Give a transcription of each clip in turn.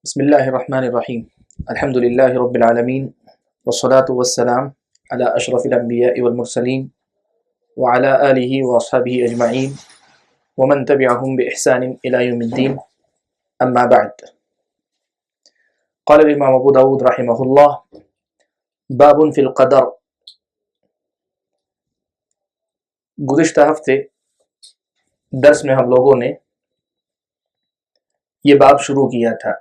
بسم اللہ الرحمن الرحیم الحمد للہ رب العالمین والصلاة والسلام علی اشرف الانبیاء والمرسلین وعلی آلہ واصحابہ اجمعین ومن تبعهم بإحسان الى یوم الدین اما بعد. قال الامام ابو داود رحمہ اللہ باب فی القدر. گزشتہ ہفتے درس میں ہم لوگوں نے یہ باب شروع کیا تھا.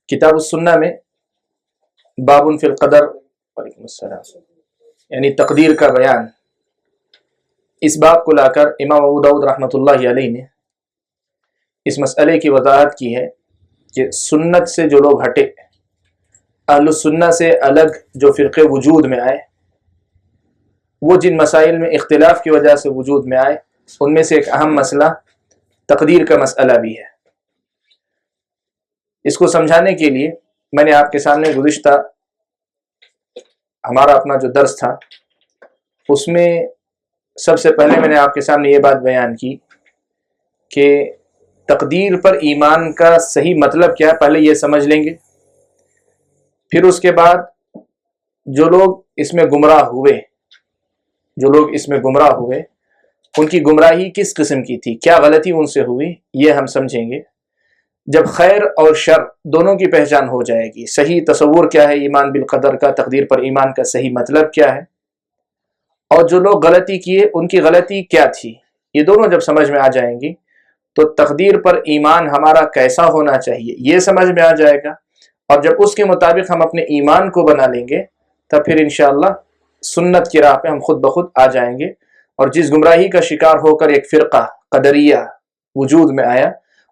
کتاب السنہ میں باب فی القدر وعلیکم السلام یعنی تقدیر کا بیان، اس باب کو لا کر امام ابو داود رحمۃ اللہ علیہ نے اس مسئلے کی وضاحت کی ہے کہ سنت سے جو لوگ ہٹے، اہل السنہ سے الگ جو فرقے وجود میں آئے، وہ جن مسائل میں اختلاف کی وجہ سے وجود میں آئے، ان میں سے ایک اہم مسئلہ تقدیر کا مسئلہ بھی ہے. اس کو سمجھانے کے لیے میں نے آپ کے سامنے گزشتہ ہمارا اپنا جو درس تھا اس میں سب سے پہلے میں نے آپ کے سامنے یہ بات بیان کی کہ تقدیر پر ایمان کا صحیح مطلب کیا ہے، پہلے یہ سمجھ لیں گے. پھر اس کے بعد جو لوگ اس میں گمراہ ہوئے ان کی گمراہی کس قسم کی تھی، کیا غلطی ان سے ہوئی، یہ ہم سمجھیں گے. جب خیر اور شر دونوں کی پہچان ہو جائے گی، صحیح تصور کیا ہے ایمان بالقدر کا، تقدیر پر ایمان کا صحیح مطلب کیا ہے، اور جو لوگ غلطی کیے ان کی غلطی کیا تھی، یہ دونوں جب سمجھ میں آ جائیں گی تو تقدیر پر ایمان ہمارا کیسا ہونا چاہیے یہ سمجھ میں آ جائے گا. اور جب اس کے مطابق ہم اپنے ایمان کو بنا لیں گے تب پھر انشاءاللہ سنت کی راہ پہ ہم خود بخود آ جائیں گے. اور جس گمراہی کا شکار ہو کر ایک فرقہ قدریہ وجود میں آیا،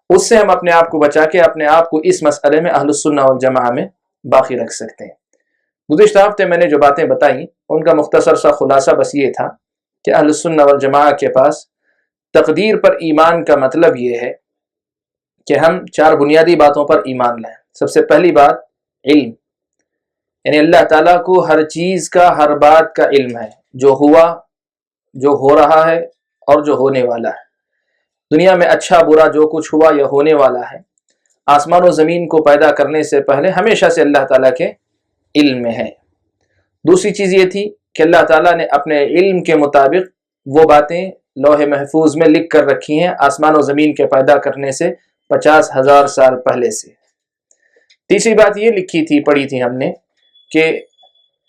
اس سے ہم اپنے آپ کو بچا کے اپنے آپ کو اس مسئلے میں اہل السنہ والجماعہ میں باقی رکھ سکتے ہیں. گزشتہ ہفتے میں نے جو باتیں بتائیں ان کا مختصر سا خلاصہ بس یہ تھا کہ اہل السنہ والجماعہ کے پاس تقدیر پر ایمان کا مطلب یہ ہے کہ ہم 4 بنیادی باتوں پر ایمان لائیں. سب سے پہلی بات علم، یعنی اللہ تعالیٰ کو ہر چیز کا، ہر بات کا علم ہے، جو ہوا، جو ہو رہا ہے اور جو ہونے والا ہے. دنیا میں اچھا برا جو کچھ ہوا یا ہونے والا ہے، آسمان و زمین کو پیدا کرنے سے پہلے ہمیشہ سے اللہ تعالیٰ کے علم میں ہے. دوسری چیز یہ تھی کہ اللہ تعالیٰ نے اپنے علم کے مطابق وہ باتیں لوح محفوظ میں لکھ کر رکھی ہیں آسمان و زمین کے پیدا کرنے سے 50,000 سال پہلے سے. تیسری بات یہ لکھی تھی، پڑھی تھی ہم نے، کہ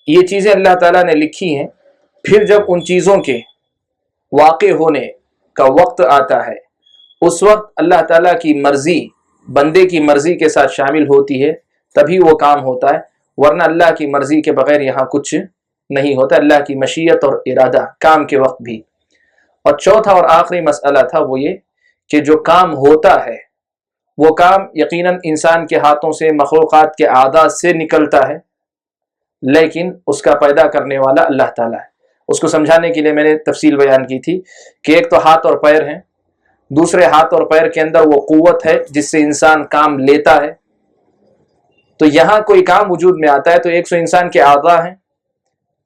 یہ چیزیں اللہ تعالیٰ نے لکھی ہیں، پھر جب ان چیزوں کے واقع ہونے کا وقت آتا ہے اس وقت اللہ تعالیٰ کی مرضی بندے کی مرضی کے ساتھ شامل ہوتی ہے، تبھی وہ کام ہوتا ہے، ورنہ اللہ کی مرضی کے بغیر یہاں کچھ نہیں ہوتا. اللہ کی مشیت اور ارادہ کام کے وقت بھی. اور چوتھا اور آخری مسئلہ تھا وہ یہ کہ جو کام ہوتا ہے وہ کام یقیناً انسان کے ہاتھوں سے، مخلوقات کے اعضاء سے نکلتا ہے، لیکن اس کا پیدا کرنے والا اللہ تعالیٰ ہے. اس کو سمجھانے کے لیے میں نے تفصیل بیان کی تھی کہ ایک تو ہاتھ اور پیر ہیں، دوسرے ہاتھ اور پیر کے اندر وہ قوت ہے جس سے انسان کام لیتا ہے. تو یہاں کوئی کام وجود میں آتا ہے تو ایک سو انسان کے اعضاء ہیں،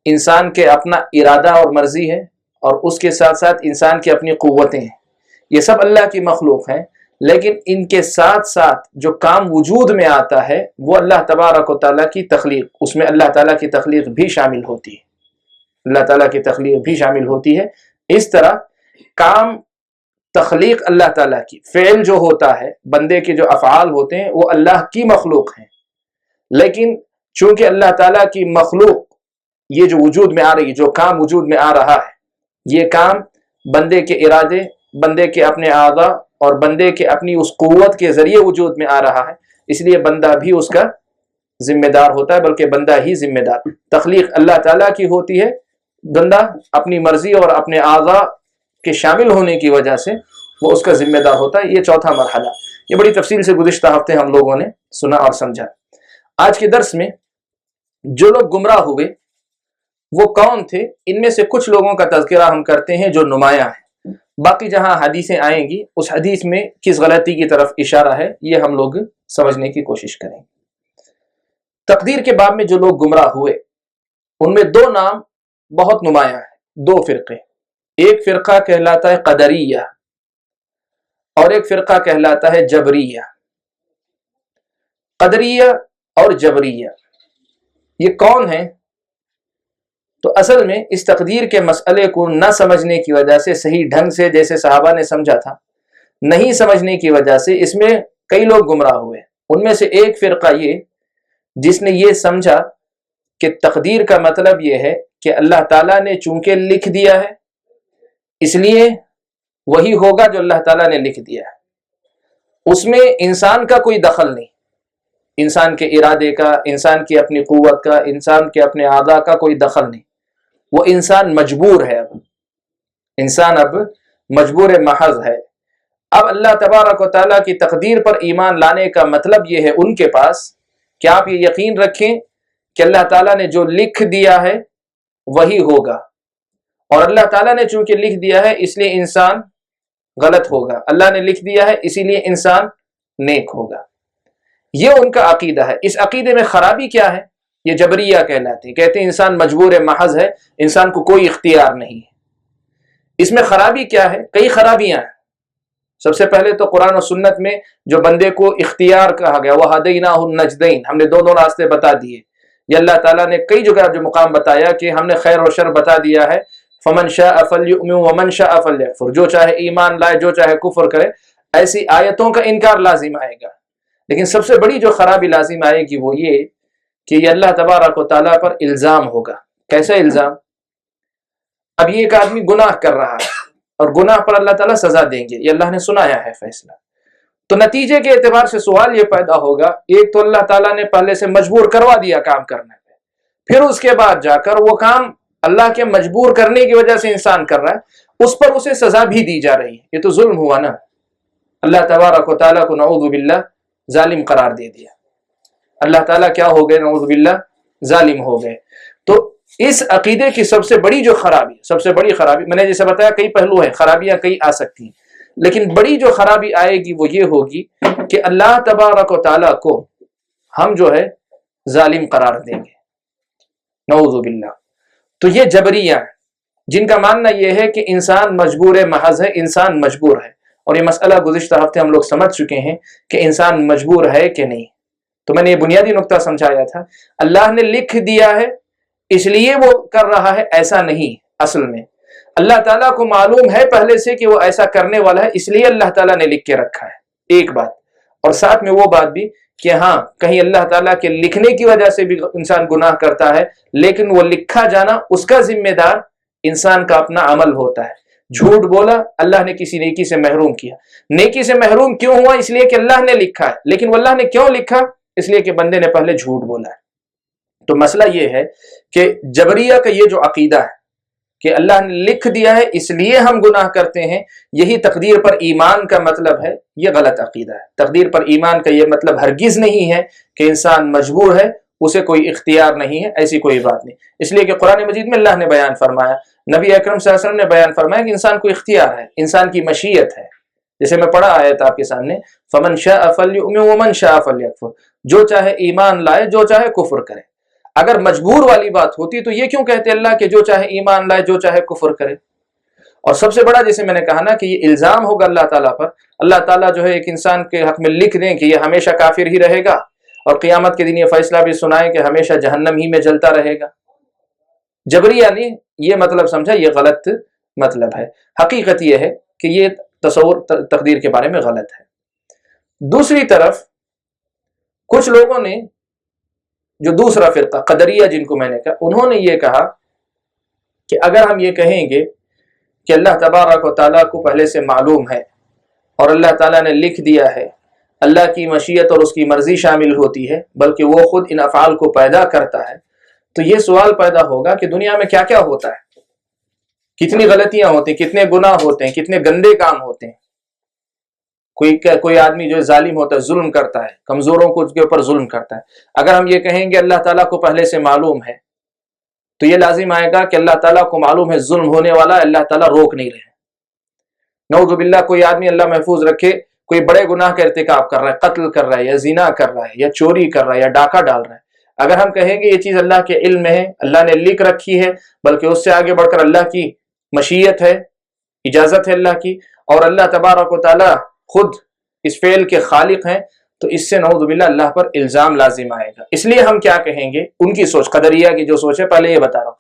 انسان کے اپنا ارادہ اور مرضی ہے، اور اس کے ساتھ ساتھ انسان کی اپنی قوتیں ہیں. یہ سب اللہ کی مخلوق ہیں، لیکن ان کے ساتھ ساتھ جو کام وجود میں آتا ہے وہ اللہ تبارک و تعالیٰ کی تخلیق، اس میں اللہ تعالیٰ کی تخلیق بھی شامل ہوتی ہے. اللہ تعالیٰ کی تخلیق بھی شامل ہوتی ہے. اس طرح کام، تخلیق اللہ تعالیٰ کی، فعل جو ہوتا ہے، بندے کے جو افعال ہوتے ہیں وہ اللہ کی مخلوق ہیں، لیکن چونکہ اللہ تعالیٰ کی مخلوق یہ جو وجود میں آ رہی، جو کام وجود میں آ رہا ہے، یہ کام بندے کے ارادے، بندے کے اپنے اعضاء اور بندے کے اپنی اس قوت کے ذریعے وجود میں آ رہا ہے، اس لیے بندہ بھی اس کا ذمہ دار ہوتا ہے، بلکہ بندہ ہی ذمہ دار. تخلیق اللہ تعالیٰ کی ہوتی ہے، بندہ اپنی مرضی اور اپنے اعضاء کے شامل ہونے کی وجہ سے وہ اس کا ذمہ دار ہوتا ہے. یہ چوتھا مرحلہ، یہ بڑی تفصیل سے گزشتہ ہفتے ہم لوگوں نے سنا اور سمجھا. آج کے درس میں جو لوگ گمراہ ہوئے وہ کون تھے، ان میں سے کچھ لوگوں کا تذکرہ ہم کرتے ہیں جو نمایاں ہیں. باقی جہاں حدیثیں آئیں گی اس حدیث میں کس غلطی کی طرف اشارہ ہے یہ ہم لوگ سمجھنے کی کوشش کریں. تقدیر کے باب میں جو لوگ گمراہ ہوئے ان میں 2 نام بہت نمایاں ہیں، 2 فرقے. ایک فرقہ کہلاتا ہے قدریہ اور ایک فرقہ کہلاتا ہے جبریہ. قدریہ اور جبریہ یہ کون ہیں؟ تو اصل میں اس تقدیر کے مسئلے کو نہ سمجھنے کی وجہ سے، صحیح ڈھنگ سے جیسے صحابہ نے سمجھا تھا، نہیں سمجھنے کی وجہ سے اس میں کئی لوگ گمراہ ہوئے۔ ان میں سے ایک فرقہ یہ جس نے یہ سمجھا کہ تقدیر کا مطلب یہ ہے کہ اللہ تعالیٰ نے چونکہ لکھ دیا ہے اس لیے وہی ہوگا جو اللہ تعالیٰ نے لکھ دیا ہے، اس میں انسان کا کوئی دخل نہیں، انسان کے ارادے کا، انسان کی اپنی قوت کا، انسان کے اپنے اعضاء کا کوئی دخل نہیں، وہ انسان مجبور ہے، انسان اب مجبور محض ہے۔ اب اللہ تبارک و تعالیٰ کی تقدیر پر ایمان لانے کا مطلب یہ ہے ان کے پاس کہ آپ یہ یقین رکھیں کہ اللہ تعالیٰ نے جو لکھ دیا ہے وہی ہوگا، اور اللہ تعالیٰ نے چونکہ لکھ دیا ہے اس لیے انسان غلط ہوگا، اللہ نے لکھ دیا ہے اسی لیے انسان نیک ہوگا۔ یہ ان کا عقیدہ ہے۔ اس عقیدے میں خرابی کیا ہے؟ یہ جبریہ کہلاتے ہیں، کہتے ہیں انسان مجبور محض ہے، انسان کو کوئی اختیار نہیں ہے۔ اس میں خرابی کیا ہے؟ کئی خرابیاں ہیں۔ سب سے پہلے تو قرآن و سنت میں جو بندے کو اختیار کہا گیا، وَهَدَيْنَاهُ النَّجْدَيْنِ، ہم نے دونوں راستے بتا دیے۔ یہ اللہ تعالیٰ نے کئی جگہ جو مقام بتایا کہ ہم نے خیر و شر بتا دیا ہے، فَمَنْ شَاءَ فَلْيُؤْمِنْ وَمَنْ شَاءَ فَلْيَكْفُرْ، جو چاہے ایمان لائے جو چاہے کفر کرے۔ ایسی آیتوں کا انکار لازم آئے گا، لیکن سب سے بڑی جو خرابی لازم آئے گی وہ یہ کہ یہ اللہ تبارک و تعالیٰ پر الزام ہوگا۔ کیسا الزام؟ اب یہ ایک آدمی گناہ کر رہا ہے اور گناہ پر اللہ تعالیٰ سزا دیں گے، یہ اللہ نے سنایا ہے فیصلہ، تو نتیجے کے اعتبار سے سوال یہ پیدا ہوگا، ایک تو اللہ تعالیٰ نے پہلے سے مجبور کروا دیا کام کرنے پہ، پھر اس کے بعد جا کر وہ کام اللہ کے مجبور کرنے کی وجہ سے انسان کر رہا ہے، اس پر اسے سزا بھی دی جا رہی ہے۔ یہ تو ظلم ہوا نا، اللہ تبارک و تعالیٰ کو نعوذ باللہ ظالم قرار دے دیا۔ اللہ تعالیٰ کیا ہو گئے؟ نعوذ باللہ ظالم ہو گئے۔ تو اس عقیدے کی سب سے بڑی جو خرابی، سب سے بڑی خرابی، میں نے جیسے بتایا کئی پہلو ہیں، خرابیاں کئی آ سکتی ہیں، لیکن بڑی جو خرابی آئے گی وہ یہ ہوگی کہ اللہ تبارک و تعالیٰ کو ہم جو ہے ظالم قرار دیں گے، نعوذ باللہ۔ تو یہ جبریہ ہیں جن کا ماننا یہ ہے کہ انسان مجبور محض ہے، انسان مجبور ہے، اور یہ مسئلہ گزشتہ ہفتے ہم لوگ سمجھ چکے ہیں کہ انسان مجبور ہے کہ نہیں۔ تو میں نے یہ بنیادی نقطہ سمجھایا تھا، اللہ نے لکھ دیا ہے اس لیے وہ کر رہا ہے، ایسا نہیں۔ اصل میں اللہ تعالیٰ کو معلوم ہے پہلے سے کہ وہ ایسا کرنے والا ہے، اس لیے اللہ تعالیٰ نے لکھ کے رکھا ہے، ایک بات، اور ساتھ میں وہ بات بھی کہ ہاں کہیں اللہ تعالیٰ کے لکھنے کی وجہ سے بھی انسان گناہ کرتا ہے، لیکن وہ لکھا جانا اس کا ذمہ دار انسان کا اپنا عمل ہوتا ہے۔ جھوٹ بولا، اللہ نے کسی نیکی سے محروم کیا، نیکی سے محروم کیوں ہوا؟ اس لیے کہ اللہ نے لکھا ہے، لیکن وہ اللہ نے کیوں لکھا؟ اس لیے کہ بندے نے پہلے جھوٹ بولا ہے۔ تو مسئلہ یہ ہے کہ جبریہ کا یہ جو عقیدہ ہے کہ اللہ نے لکھ دیا ہے اس لیے ہم گناہ کرتے ہیں، یہی تقدیر پر ایمان کا مطلب ہے، یہ غلط عقیدہ ہے۔ تقدیر پر ایمان کا یہ مطلب ہرگز نہیں ہے کہ انسان مجبور ہے، اسے کوئی اختیار نہیں ہے، ایسی کوئی بات نہیں۔ اس لیے کہ قرآن مجید میں اللہ نے بیان فرمایا، نبی اکرم صلی اللہ علیہ وسلم نے بیان فرمایا کہ انسان کو اختیار ہے، انسان کی مشیت ہے۔ جیسے میں پڑھا آیا تھا آپ کے سامنے، فَمَنْ شَاءَ فَلْيُؤْمِنْ وَمَنْ شَاءَ فَلْيَكْفُرْ، جو چاہے ایمان لائے جو چاہے کفر کرے۔ اگر مجبور والی بات ہوتی تو یہ کیوں کہتے اللہ کہ جو چاہے ایمان لائے جو چاہے کفر کرے؟ اور سب سے بڑا جیسے میں نے کہا نا کہ یہ الزام ہوگا اللہ تعالیٰ پر، اللہ تعالیٰ جو ہے ایک انسان کے حق میں لکھ دیں کہ یہ ہمیشہ کافر ہی رہے گا، اور قیامت کے دن یہ فیصلہ بھی سنائیں کہ ہمیشہ جہنم ہی میں جلتا رہے گا۔ جبریہ نے یہ مطلب سمجھا، یہ غلط مطلب ہے۔ حقیقت یہ ہے کہ یہ تصور تقدیر کے بارے میں غلط ہے۔ دوسری طرف کچھ لوگوں نے، جو دوسرا فرقہ قدریہ جن کو میں نے کہا، انہوں نے یہ کہا کہ اگر ہم یہ کہیں گے کہ اللہ تبارک و تعالیٰ کو پہلے سے معلوم ہے اور اللہ تعالیٰ نے لکھ دیا ہے، اللہ کی مشیت اور اس کی مرضی شامل ہوتی ہے، بلکہ وہ خود ان افعال کو پیدا کرتا ہے، تو یہ سوال پیدا ہوگا کہ دنیا میں کیا کیا ہوتا ہے، کتنی غلطیاں ہوتی ہیں، کتنے گناہ ہوتے ہیں، کتنے گندے کام ہوتے ہیں۔ کوئی آدمی جو ظالم ہوتا ہے، ظلم کرتا ہے، کمزوروں کو اس کے اوپر ظلم کرتا ہے۔ اگر ہم یہ کہیں گے اللہ تعالیٰ کو پہلے سے معلوم ہے، تو یہ لازم آئے گا کہ اللہ تعالیٰ کو معلوم ہے ظلم ہونے والا ہے، اللہ تعالیٰ روک نہیں رہے۔ نعوذ باللہ کوئی آدمی اللہ محفوظ رکھے کوئی بڑے گناہ کا ارتکاب کر رہا ہے، قتل کر رہا ہے یا زنا کر رہا ہے یا چوری کر رہا ہے یا ڈاکہ ڈال رہا ہے، اگر ہم کہیں گے یہ چیز اللہ کے علم میں ہے، اللہ نے لکھ رکھی ہے، بلکہ اس سے آگے بڑھ کر اللہ کی مشیت ہے، اجازت ہے اللہ کی، اور اللہ تبارک و تعالیٰ خود اس فعل کے خالق ہیں، تو اس سے نعوذ باللہ اللہ پر الزام لازم آئے گا. اس لیے ہم کیا کہیں گے, ان کی سوچ, قدریہ کی جو سوچ ہے پہلے یہ بتا رہا ہوں,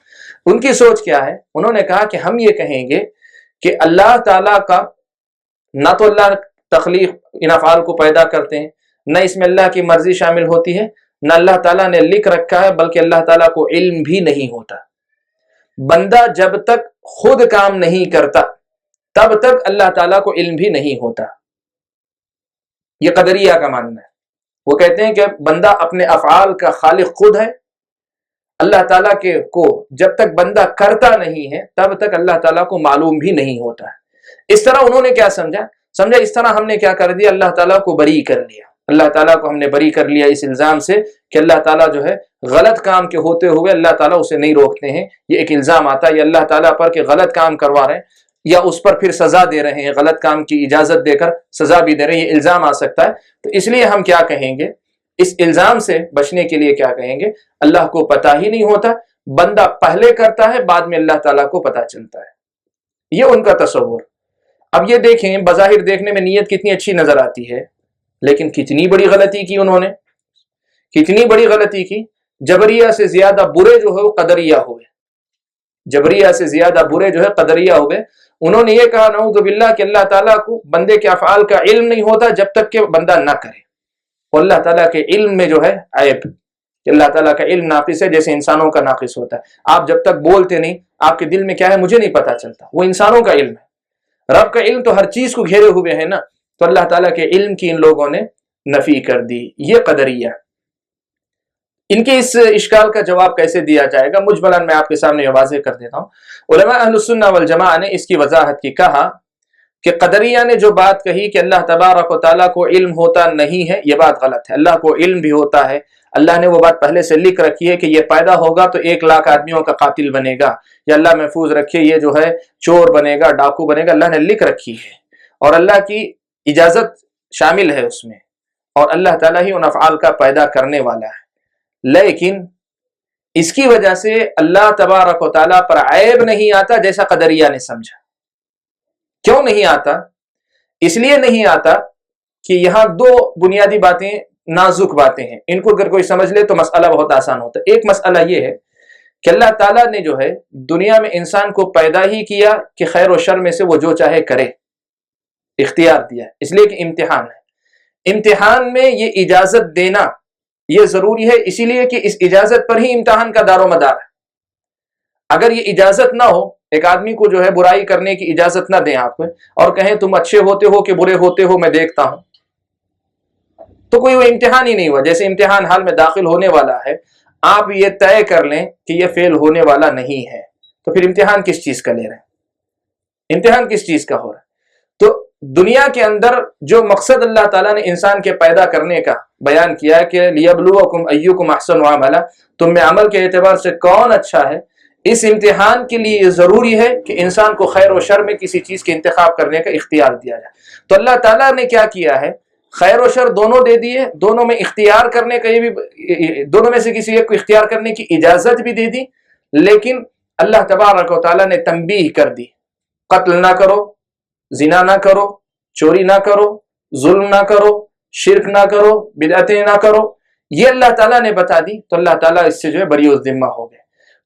ان کی سوچ کیا ہے, انہوں نے کہا کہ ہم یہ کہیں گے کہ اللہ تعالیٰ کا نہ تو اللہ تخلیق ان افعال کو پیدا کرتے ہیں, نہ اس میں اللہ کی مرضی شامل ہوتی ہے, نہ اللہ تعالیٰ نے لکھ رکھا ہے, بلکہ اللہ تعالیٰ کو علم بھی نہیں ہوتا. بندہ جب تک خود کام نہیں کرتا تب تک اللہ تعالیٰ کو علم بھی نہیں ہوتا. یہ قدریہ کا ماننا ہے. وہ کہتے ہیں کہ بندہ اپنے افعال کا خالق خود ہے, اللہ تعالیٰ کو جب تک بندہ کرتا نہیں ہے تب تک اللہ تعالیٰ کو معلوم بھی نہیں ہوتا ہے. اس طرح انہوں نے کیا سمجھا اس طرح ہم نے کیا کر دیا, اللہ تعالیٰ کو بری کر لیا. اللہ تعالیٰ کو ہم نے بری کر لیا اس الزام سے کہ اللہ تعالیٰ جو ہے غلط کام کے ہوتے ہوئے اللہ تعالیٰ اسے نہیں روکتے ہیں. یہ ایک الزام آتا ہے, یہ اللہ تعالیٰ پر کہ غلط کام کروا رہے ہیں یا اس پر پھر سزا دے رہے ہیں, غلط کام کی اجازت دے کر سزا بھی دے رہے ہیں, یہ الزام آ سکتا ہے. تو اس لیے ہم کیا کہیں گے, اس الزام سے بچنے کے لیے کیا کہیں گے, اللہ کو پتہ ہی نہیں ہوتا, بندہ پہلے کرتا ہے بعد میں اللہ تعالیٰ کو پتہ چلتا ہے. یہ ان کا تصور. اب یہ دیکھیں, بظاہر دیکھنے میں نیت کتنی اچھی نظر آتی ہے, لیکن کتنی بڑی غلطی کی انہوں نے, کتنی بڑی غلطی کی. جبریہ سے زیادہ برے جو ہے وہ قدریہ ہوئے, جبریہ سے زیادہ برے جو ہے قدریہ ہوئے. انہوں نے یہ کہا نعوذ باللہ کہ اللہ تعالیٰ کو بندے کے افعال کا علم نہیں ہوتا جب تک کہ بندہ نہ کرے. اور اللہ تعالیٰ کے علم میں جو ہے عیب, کہ اللہ تعالیٰ کا علم ناقص ہے جیسے انسانوں کا ناقص ہوتا ہے. آپ جب تک بولتے نہیں, آپ کے دل میں کیا ہے مجھے نہیں پتا چلتا, وہ انسانوں کا علم ہے. رب کا علم تو ہر چیز کو گھیرے ہوئے ہے نا, تو اللہ تعالیٰ کے علم کی ان لوگوں نے نفی کر دی. یہ قدریہ. ان کے اس اشکال کا جواب کیسے دیا جائے گا, مجملاً میں آپ کے سامنے واضح کر دیتا ہوں. علماء اہل السنہ والجماعہ نے اس کی وضاحت کی, کہا کہ قدریہ نے جو بات کہی کہ اللہ تبارک و تعالیٰ کو علم ہوتا نہیں ہے, یہ بات غلط ہے. اللہ کو علم بھی ہوتا ہے. اللہ نے وہ بات پہلے سے لکھ رکھی ہے کہ یہ پیدا ہوگا تو 1,00,000 آدمیوں کا قاتل بنے گا, یا اللہ محفوظ رکھے یہ جو ہے چور بنے گا, ڈاکو بنے گا. اللہ نے لکھ رکھی ہے اور اللہ کی اجازت شامل ہے اس میں, اور اللہ تعالیٰ ہی ان افعال کا پیدا کرنے والا ہے. لیکن اس کی وجہ سے اللہ تبارک و تعالیٰ پر عیب نہیں آتا جیسا قدریہ نے سمجھا. کیوں نہیں آتا؟ اس لیے نہیں آتا کہ یہاں دو بنیادی باتیں, نازک باتیں ہیں. ان کو اگر کوئی سمجھ لے تو مسئلہ بہت آسان ہوتا ہے. ایک مسئلہ یہ ہے کہ اللہ تعالیٰ نے جو ہے دنیا میں انسان کو پیدا ہی کیا کہ خیر و شر میں سے وہ جو چاہے کرے, اختیار دیا, اس لیے کہ امتحان ہے. امتحان میں یہ اجازت دینا یہ ضروری ہے, اسی لیے کہ اس اجازت پر ہی امتحان کا دار و مدار ہے. اگر یہ اجازت نہ ہو, ایک آدمی کو جو ہے برائی کرنے کی اجازت نہ دیں آپ کو, اور کہیں تم اچھے ہوتے ہو کہ برے ہوتے ہو میں دیکھتا ہوں, تو کوئی وہ امتحان ہی نہیں ہوا. جیسے امتحان حال میں داخل ہونے والا ہے, آپ یہ طے کر لیں کہ یہ فیل ہونے والا نہیں ہے, تو پھر امتحان کس چیز کا لے رہے ہیں, امتحان کس چیز کا ہو رہا ہے. تو دنیا کے اندر جو مقصد اللہ تعالیٰ نے انسان کے پیدا کرنے کا بیان کیا ہے کہ لیبلوکم ایکم احسن عملا, تم میں عمل کے اعتبار سے کون اچھا ہے, اس امتحان کے لیے یہ ضروری ہے کہ انسان کو خیر و شر میں کسی چیز کے انتخاب کرنے کا اختیار دیا جائے. تو اللہ تعالیٰ نے کیا کیا ہے, خیر و شر دونوں دے دیے, دونوں میں اختیار کرنے کا یہ بھی, دونوں میں سے کسی ایک کو اختیار کرنے کی اجازت بھی دے دی. لیکن اللہ تبارک و تعالیٰ نے تنبیہ کر دی, قتل نہ کرو, زنا نہ کرو, چوری نہ کرو, ظلم نہ کرو, شرک نہ کرو, بدعتیں نہ کرو. یہ اللہ تعالیٰ نے بتا دی, تو اللہ تعالیٰ اس سے جو ہے بری الذمہ ہو گئے.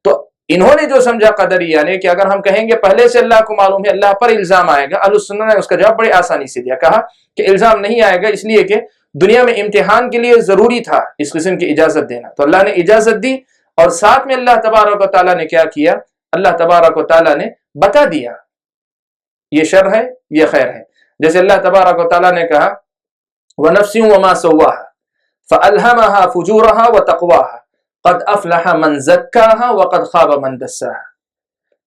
تو انہوں نے جو سمجھا قدریہ نے کہ اگر ہم کہیں گے پہلے سے اللہ کو معلوم ہے, اللہ پر الزام آئے گا, اہل السنہ نے اس کا جواب بڑی آسانی سے دیا. کہا کہ الزام نہیں آئے گا, اس لیے کہ دنیا میں امتحان کے لیے ضروری تھا اس قسم کی اجازت دینا, تو اللہ نے اجازت دی. اور ساتھ میں اللہ تبارک و تعالیٰ نے کیا کیا, اللہ تبارک و تعالیٰ نے بتا دیا یہ شر ہے یہ خیر ہے. جیسے اللہ تبارک و تعالیٰ نے کہا وَنَفْسٍ وَمَا سَوَّاهَا فَأَلْهَمَهَا فُجُورَهَا وَتَقْوَاهَا قَدْ أَفْلَحَ مَنْ زَكَّاهَا وَقَدْ خَابَ مَنْ دَسَّاهَا.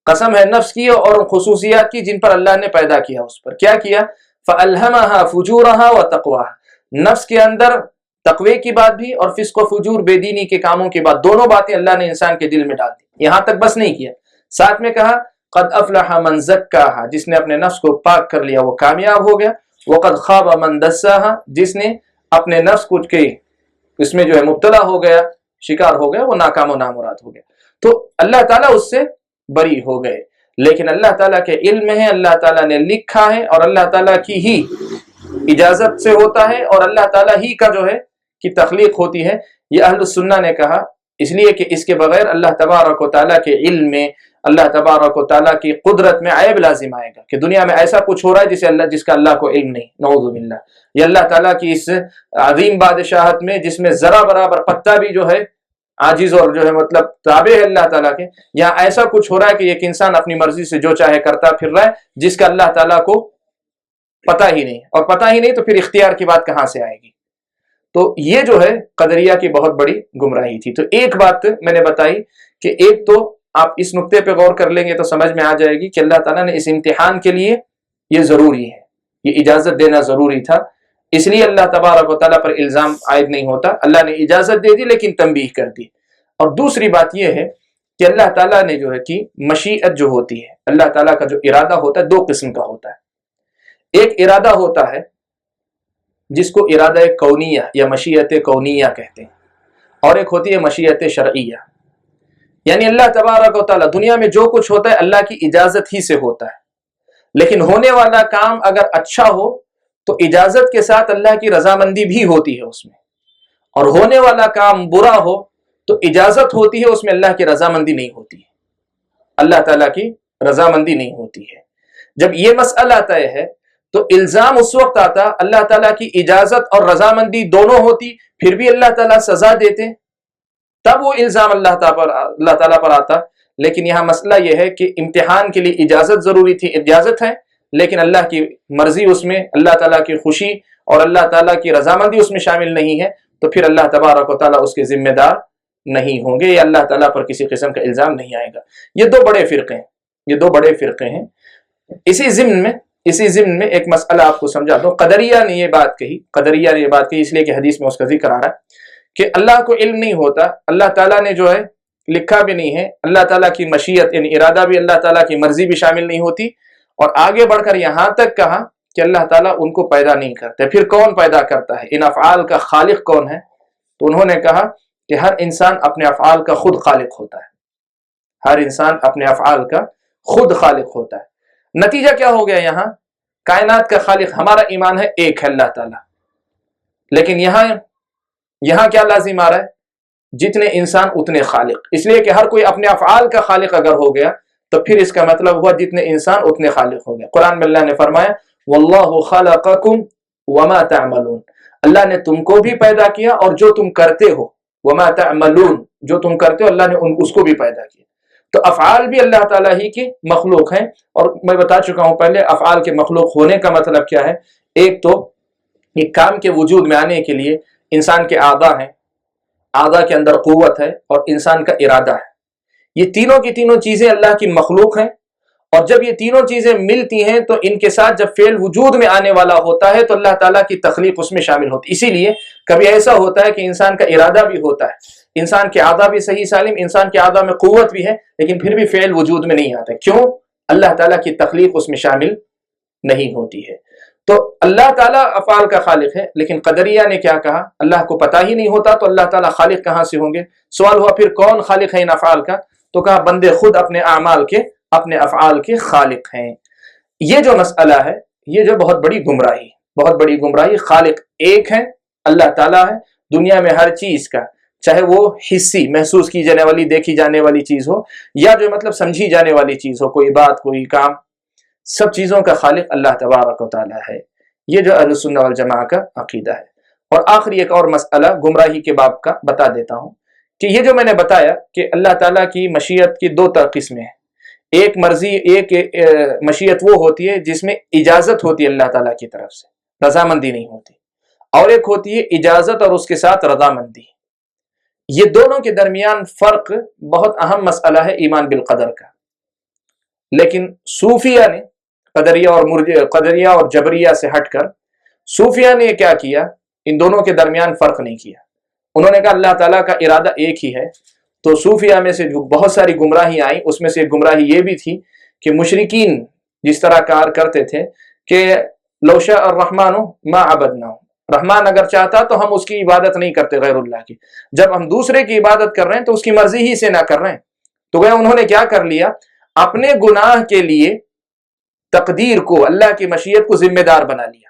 قسم ہے نفس کی اور خصوصیات کی جن پر اللہ نے پیدا کیا, اس پر کیا کیا, فَأَلْهَمَهَا فُجُورَهَا وَتَقْوَاهَا. نفس کے اندر تقوی کی بات بھی اور فسق و فجور بے دینی کے کاموں کی بات, دونوں باتیں اللہ نے انسان کے دل میں ڈال دی. یہاں تک بس نہیں کیا, ساتھ میں کہا قد افلح من زکاہا, جس نے اپنے نفس کو پاک کر لیا وہ کامیاب ہو گیا. وقد خاب من دساہا, جس نے اپنے نفس کو اس میں جو ہے مبتلا ہو گیا, شکار ہو گیا, وہ ناکام و نامراد ہو گیا. تو اللہ تعالیٰ اس سے بری ہو گئے. لیکن اللہ تعالیٰ کے علم ہے, اللہ تعالیٰ نے لکھا ہے, اور اللہ تعالیٰ کی ہی اجازت سے ہوتا ہے اور اللہ تعالیٰ ہی کا جو ہے کہ تخلیق ہوتی ہے. یہ اہل السنہ نے کہا اس لیے کہ اس کے بغیر اللہ تبارک و تعالیٰ کے علم میں، اللہ تبارک و تعالیٰ کی قدرت میں عیب لازم آئے گا کہ دنیا میں ایسا کچھ ہو رہا ہے جس کا اللہ کو علم نہیں. نعوذ باللہ. یہ اللہ تعالیٰ کی اس عظیم بادشاہت میں جس میں ذرا برابر پتہ بھی جو ہے عاجز اور جو ہے مطلب تابع ہے اللہ تعالیٰ کے، یہاں ایسا کچھ ہو رہا ہے کہ ایک انسان اپنی مرضی سے جو چاہے کرتا پھر رہا ہے جس کا اللہ تعالیٰ کو پتہ ہی نہیں. اور پتہ ہی نہیں تو پھر اختیار کی بات کہاں سے آئے گی؟ تو یہ جو ہے قدریہ کی بہت بڑی گمراہی تھی. تو ایک بات میں نے بتائی کہ ایک تو آپ اس نقطے پہ غور کر لیں گے تو سمجھ میں آ جائے گی کہ اللہ تعالیٰ نے اس امتحان کے لیے یہ ضروری ہے، یہ اجازت دینا ضروری تھا. اس لیے اللہ تبارک و تعالیٰ پر الزام عائد نہیں ہوتا. اللہ نے اجازت دے دی لیکن تنبیہ کر دی. اور دوسری بات یہ ہے کہ اللہ تعالیٰ نے جو ہے کہ مشیت جو ہوتی ہے، اللہ تعالیٰ کا جو ارادہ ہوتا ہے دو قسم کا ہوتا ہے. ایک ارادہ ہوتا ہے جس کو ارادہ کونیہ یا مشیت کونیہ کہتے ہیں، اور ایک ہوتی ہے مشیت شرعیہ. یعنی اللہ تبارک و تعالیٰ دنیا میں جو کچھ ہوتا ہے اللہ کی اجازت ہی سے ہوتا ہے، لیکن ہونے والا کام اگر اچھا ہو تو اجازت کے ساتھ اللہ کی رضامندی بھی ہوتی ہے اس میں، اور ہونے والا کام برا ہو تو اجازت ہوتی ہے اس میں اللہ کی رضامندی نہیں ہوتی ہے، اللہ تعالیٰ کی رضامندی نہیں ہوتی ہے. جب یہ مسئلہ طے ہے تو الزام اس وقت آتا اللہ تعالیٰ کی اجازت اور رضامندی دونوں ہوتی پھر بھی اللہ تعالیٰ سزا دیتے، تب وہ الزام اللہ تعالیٰ پر آتا. لیکن یہاں مسئلہ یہ ہے کہ امتحان کے لیے اجازت ضروری تھی، اجازت ہے لیکن اللہ کی مرضی اس میں، اللہ تعالیٰ کی خوشی اور اللہ تعالیٰ کی رضامندی اس میں شامل نہیں ہے، تو پھر اللہ تبارک و تعالیٰ اس کے ذمہ دار نہیں ہوں گے، یا اللہ تعالیٰ پر کسی قسم کا الزام نہیں آئے گا. یہ دو بڑے فرقے ہیں. اسی ضمن میں ایک مسئلہ آپ کو سمجھا دوں. قدریہ نے یہ بات کہی اس لیے کہ حدیث میں اس کا ذکر آ رہا ہے کہ اللہ کو علم نہیں ہوتا، اللہ تعالیٰ نے جو ہے لکھا بھی نہیں ہے، اللہ تعالیٰ کی مشیت یعنی ارادہ بھی، اللہ تعالیٰ کی مرضی بھی شامل نہیں ہوتی. اور آگے بڑھ کر یہاں تک کہا کہ اللہ تعالیٰ ان کو پیدا نہیں کرتے. پھر کون پیدا کرتا ہے؟ ان افعال کا خالق کون ہے؟ تو انہوں نے کہا کہ ہر انسان اپنے افعال کا خود خالق ہوتا ہے. ہر انسان اپنے افعال کا خود خالق ہوتا ہے. نتیجہ کیا ہو گیا؟ یہاں کائنات کا خالق ہمارا ایمان ہے ایک ہے اللہ تعالیٰ، لیکن یہاں کیا لازم آ رہا ہے؟ جتنے انسان اتنے خالق. اس لیے کہ ہر کوئی اپنے افعال کا خالق اگر ہو گیا تو پھر اس کا مطلب ہوا جتنے انسان اتنے خالق ہو گئے. قرآن میں اللہ نے فرمایا واللہ خلقکم وما تعملون، اللہ نے تم کو بھی پیدا کیا اور جو تم کرتے ہو، وما تعملون جو تم کرتے ہو اللہ نے اس کو بھی پیدا کیا. تو افعال بھی اللہ تعالیٰ ہی کی مخلوق ہیں. اور میں بتا چکا ہوں پہلے افعال کے مخلوق ہونے کا مطلب کیا ہے. ایک تو ایک کام کے وجود میں آنے کے لیے انسان کے اعضاء ہیں، اعضاء کے اندر قوت ہے اور انسان کا ارادہ ہے. یہ تینوں کی تینوں چیزیں اللہ کی مخلوق ہیں، اور جب یہ تینوں چیزیں ملتی ہیں تو ان کے ساتھ جب فعل وجود میں آنے والا ہوتا ہے تو اللہ تعالیٰ کی تخلیق اس میں شامل ہوتی. اسی لیے کبھی ایسا ہوتا ہے کہ انسان کا ارادہ بھی ہوتا ہے، انسان کے اعضاء بھی صحیح سالم، انسان کے اعضاء میں قوت بھی ہے، لیکن پھر بھی فعل وجود میں نہیں آتا. کیوں؟ اللہ تعالیٰ کی تخلیق اس میں شامل نہیں ہوتی ہے. تو اللہ تعالیٰ افعال کا خالق ہے، لیکن قدریہ نے کیا کہا؟ اللہ کو پتہ ہی نہیں ہوتا تو اللہ تعالیٰ خالق کہاں سے ہوں گے؟ سوال ہوا پھر کون خالق ہے ان افعال کا؟ تو کہا بندے خود اپنے اعمال کے، اپنے افعال کے خالق ہیں. یہ جو مسئلہ ہے یہ جو بہت بڑی گمراہی. خالق ایک ہے، اللہ تعالیٰ ہے. دنیا میں ہر چیز کا، چاہے وہ حصی محسوس کی جانے والی دیکھی جانے والی چیز ہو یا جو مطلب سمجھی جانے والی چیز ہو، کوئی بات کوئی کام، سب چیزوں کا خالق اللہ تبارک و تعالیٰ ہے. یہ جو اہل سنہ والجماعہ کا عقیدہ ہے. اور آخری ایک اور مسئلہ گمراہی کے باب کا بتا دیتا ہوں کہ یہ جو میں نے بتایا کہ اللہ تعالیٰ کی مشیت کی دو قسمیں ہیں. ایک مرضی، ایک مشیت وہ ہوتی ہے جس میں اجازت ہوتی ہے اللہ تعالیٰ کی طرف سے، رضامندی نہیں ہوتی، اور ایک ہوتی ہے اجازت اور اس کے ساتھ رضامندی. یہ دونوں کے درمیان فرق بہت اہم مسئلہ ہے ایمان بالقدر کا. لیکن صوفیہ نے قدریہ اور جبریہ سے ہٹ کر صوفیہ نے کیا کیا؟ ان دونوں کے درمیان فرق نہیں کیا. انہوں نے کہا اللہ تعالیٰ کا ارادہ ایک ہی ہے. تو صوفیہ میں سے جو بہت ساری گمراہی آئیں اس میں سے ایک گمراہی یہ بھی تھی کہ مشرکین جس طرح کار کرتے تھے کہ لو شاء الرحمن ما عبدنا، رحمان اگر چاہتا تو ہم اس کی عبادت نہیں کرتے غیر اللہ کی. جب ہم دوسرے کی عبادت کر رہے ہیں تو اس کی مرضی ہی سے نہ کر رہے ہیں. تو گیا انہوں نے کیا کر لیا؟ اپنے گناہ کے لیے تقدیر کو، اللہ کی مشیت کو ذمہ دار بنا لیا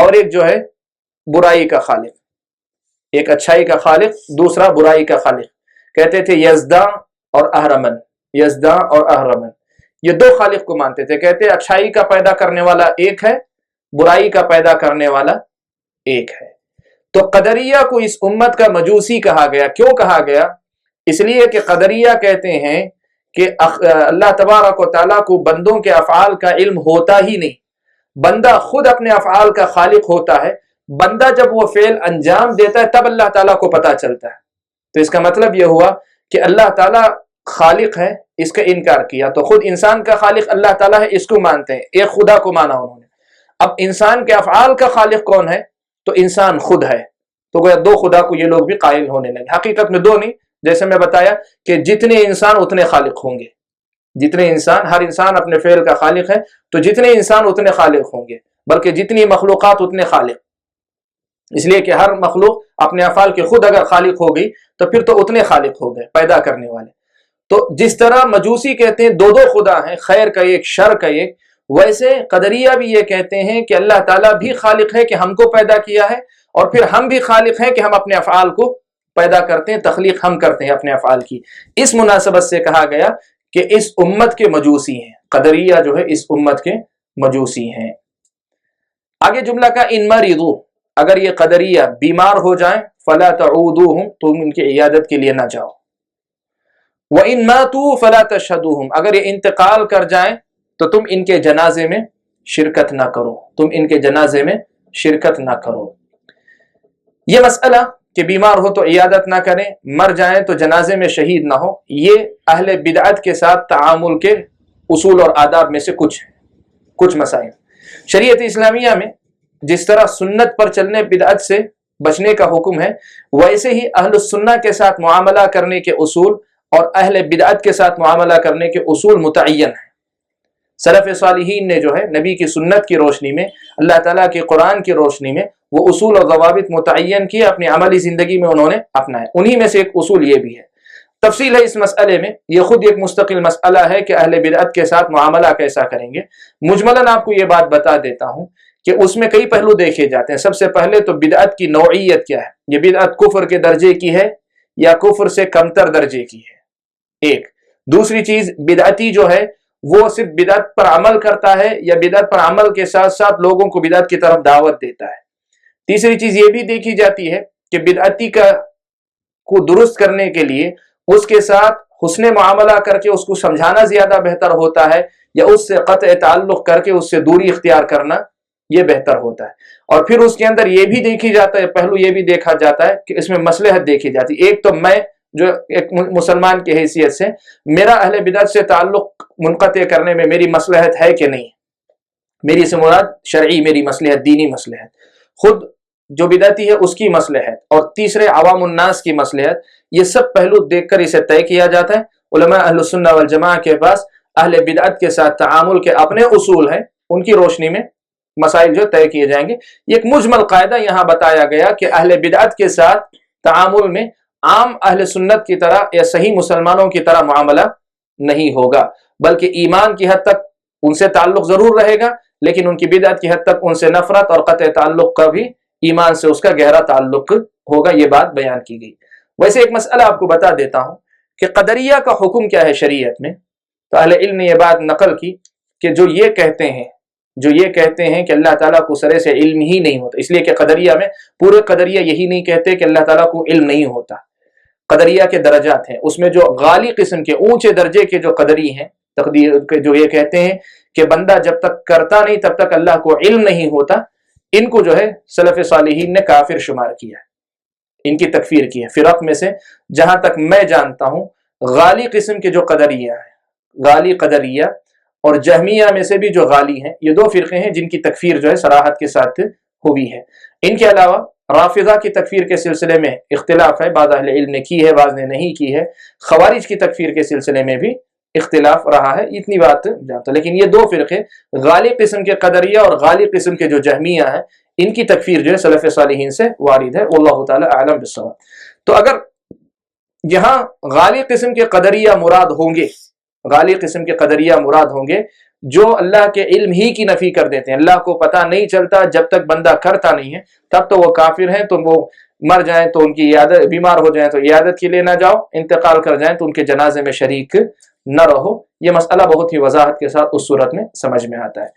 اور ایک جو ہے برائی کا خالق، ایک اچھائی کا خالق، دوسرا برائی کا خالق. کہتے تھے یزداں اور اہرمن، یزداں اور اہرمن، یہ دو خالق کو مانتے تھے. کہتے اچھائی کا پیدا کرنے والا ایک ہے، برائی کا پیدا کرنے والا ایک ہے. تو قدریہ کو اس امت کا مجوسی کہا گیا. کیوں کہا گیا؟ اس لیے کہ قدریہ کہتے ہیں کہ اللہ تبارک و تعالیٰ کو بندوں کے افعال کا علم ہوتا ہی نہیں، بندہ خود اپنے افعال کا خالق ہوتا ہے. بندہ جب وہ فعل انجام دیتا ہے تب اللہ تعالیٰ کو پتہ چلتا ہے. تو اس کا مطلب یہ ہوا کہ اللہ تعالیٰ خالق ہے، اس کا انکار کیا. تو خود انسان کا خالق اللہ تعالیٰ ہے، اس کو مانتے ہیں، ایک خدا کو مانا انہوں نے. اب انسان کے افعال کا خالق کون ہے؟ تو انسان خود ہے. تو گویا دو خدا کو یہ لوگ بھی قائل ہونے لگے. حقیقت میں دو نہیں، جیسے میں بتایا کہ جتنے انسان اتنے خالق ہوں گے، جتنے انسان، ہر انسان اپنے فعل کا خالق ہے، تو جتنے انسان اتنے خالق ہوں گے، بلکہ جتنی مخلوقات اتنے خالق. اس لیے کہ ہر مخلوق اپنے افعال کے خود اگر خالق ہو گئی تو پھر تو اتنے خالق ہو گئے پیدا کرنے والے. تو جس طرح مجوسی کہتے ہیں دو دو خدا ہیں، خیر کا ایک شر کا ایک، ویسے قدریہ بھی یہ کہتے ہیں کہ اللہ تعالیٰ بھی خالق ہے کہ ہم کو پیدا کیا ہے، اور پھر ہم بھی خالق ہیں کہ ہم اپنے افعال کو پیدا کرتے ہیں، تخلیق ہم کرتے ہیں اپنے افعال کی. اس مناسبت سے کہا گیا کہ اس امت کے مجوسی ہیں. قدریہ جو ہے اس امت کے مجوسی ہیں. آگے جملہ کا ان مریضو، اگر یہ قدریہ بیمار ہو جائیں، فلا تعودوہم، تم ان کی عیادت کے لیے نہ جاؤ. وَإِن مَاتُوا فَلَا تَشْهَدُوهُمْ، اگر یہ انتقال کر جائیں تو تم ان کے جنازے میں شرکت نہ کرو، تم ان کے جنازے میں شرکت نہ کرو. یہ مسئلہ کہ بیمار ہو تو عیادت نہ کریں، مر جائیں تو جنازے میں شہید نہ ہو، یہ اہل بدعت کے ساتھ تعامل کے اصول اور آداب میں سے کچھ مسائل. شریعت اسلامیہ میں جس طرح سنت پر چلنے بدعت سے بچنے کا حکم ہے، ویسے ہی اہل السنہ کے ساتھ معاملہ کرنے کے اصول اور اہل بدعت کے ساتھ معاملہ کرنے کے اصول متعین ہیں. سلف صالحین نے جو ہے نبی کی سنت کی روشنی میں، اللہ تعالیٰ کے قرآن کی روشنی میں وہ اصول اور ضوابط متعین کیے، اپنی عملی زندگی میں انہوں نے اپنائے. انہی میں سے ایک اصول یہ بھی ہے. تفصیل ہے اس مسئلے میں، یہ خود ایک مستقل مسئلہ ہے کہ اہل بدعت کے ساتھ معاملہ کیسا کریں گے. مجملاً آپ کو یہ بات بتا دیتا ہوں کہ اس میں کئی پہلو دیکھے جاتے ہیں. سب سے پہلے تو بدعت کی نوعیت کیا ہے، یہ بدعت کفر کے درجے کی ہے یا کفر سے کمتر درجے کی ہے، ایک. دوسری چیز، بدعتی جو ہے وہ صرف بدعت پر عمل کرتا ہے یا بدعت پر عمل کے ساتھ ساتھ لوگوں کو بدعت کی طرف دعوت دیتا ہے. تیسری چیز یہ بھی دیکھی جاتی ہے کہ بدعتی کو درست کرنے کے لیے اس کے ساتھ حسن معاملہ کر کے اس کو سمجھانا زیادہ بہتر ہوتا ہے، یا اس سے قطع تعلق کر کے اس سے دوری اختیار کرنا یہ بہتر ہوتا ہے. اور پھر اس کے اندر یہ بھی دیکھی جاتا ہے، پہلو یہ بھی دیکھا جاتا ہے کہ اس میں مصلحت دیکھی جاتی ہے. ایک تو میں جو ایک مسلمان کی حیثیت سے میرا اہل بدعت سے تعلق منقطع کرنے میں میری مصلحت ہے کہ نہیں، میری سے مراد شرعی میری مصلحت، دینی مصلحت، خود جو بدعتی ہے اس کی مصلحت، اور تیسرے عوام الناس کی مصلحت. یہ سب پہلو دیکھ کر اسے طے کیا جاتا ہے. علماء اہل سنہ والجماعہ کے پاس اہل بدعت کے ساتھ تعامل کے اپنے اصول ہیں، ان کی روشنی میں مسائل جو طے کیے جائیں گے. یہ ایک مجمل قاعدہ یہاں بتایا گیا کہ اہل بدعت کے ساتھ تعامل میں عام اہل سنت کی طرح یا صحیح مسلمانوں کی طرح معاملہ نہیں ہوگا، بلکہ ایمان کی حد تک ان سے تعلق ضرور رہے گا، لیکن ان کی بدعت کی حد تک ان سے نفرت اور قطع تعلق کا بھی ایمان سے اس کا گہرا تعلق ہوگا. یہ بات بیان کی گئی. ویسے ایک مسئلہ آپ کو بتا دیتا ہوں کہ قدریہ کا حکم کیا ہے شریعت میں. تو اہل علم نے یہ بات نقل کی کہ جو یہ کہتے ہیں کہ اللہ تعالیٰ کو سرے سے علم ہی نہیں ہوتا، اس لیے کہ قدریہ میں پورے قدریہ یہی نہیں کہتے کہ اللہ تعالیٰ کو علم نہیں ہوتا. قدریہ کے درجات ہیں، اس میں جو غالی قسم کے اونچے درجے کے جو قدری ہیں، تقدیر کے جو یہ کہتے ہیں کہ بندہ جب تک کرتا نہیں تب تک اللہ کو علم نہیں ہوتا، ان کو جو ہے سلف صالحین نے کافر شمار کیا، ان کی تکفیر کی ہے. فرق میں سے جہاں تک میں جانتا ہوں غالی قسم کے جو قدریہ ہیں، غالی قدریہ اور جہمیہ میں سے بھی جو غالی ہیں، یہ دو فرقے ہیں جن کی تکفیر جو ہے صراحت کے ساتھ ہوئی ہے. ان کے علاوہ رافضہ کی تکفیر کے سلسلے میں اختلاف ہے، بعض اہل علم نے کی ہے، بعض نے نہیں کی ہے. خوارج کی تکفیر کے سلسلے میں بھی اختلاف رہا ہے. اتنی بات جانتا. لیکن یہ دو فرقے غالی قسم کے قدریہ اور غالی قسم کے جو جہمیہ ہیں، ان کی تکفیر جو ہے سلف صالحین سے وارد ہے. واللہ تعالی اعلم بالصواب. تو اگر یہاں غالی قسم کے قدریہ مراد ہوں گے، غالی قسم کے قدریہ مراد ہوں گے، جو اللہ کے علم ہی کی نفی کر دیتے ہیں، اللہ کو پتہ نہیں چلتا جب تک بندہ کرتا نہیں ہے تب تو وہ کافر ہیں، تو وہ مر جائیں تو ان کی عیادت، بیمار ہو جائیں تو عیادت کے لیے نہ جاؤ، انتقال کر جائیں تو ان کے جنازے میں شریک نہ رہو۔ یہ مسئلہ بہت ہی وضاحت کے ساتھ اس صورت میں سمجھ میں آتا ہے۔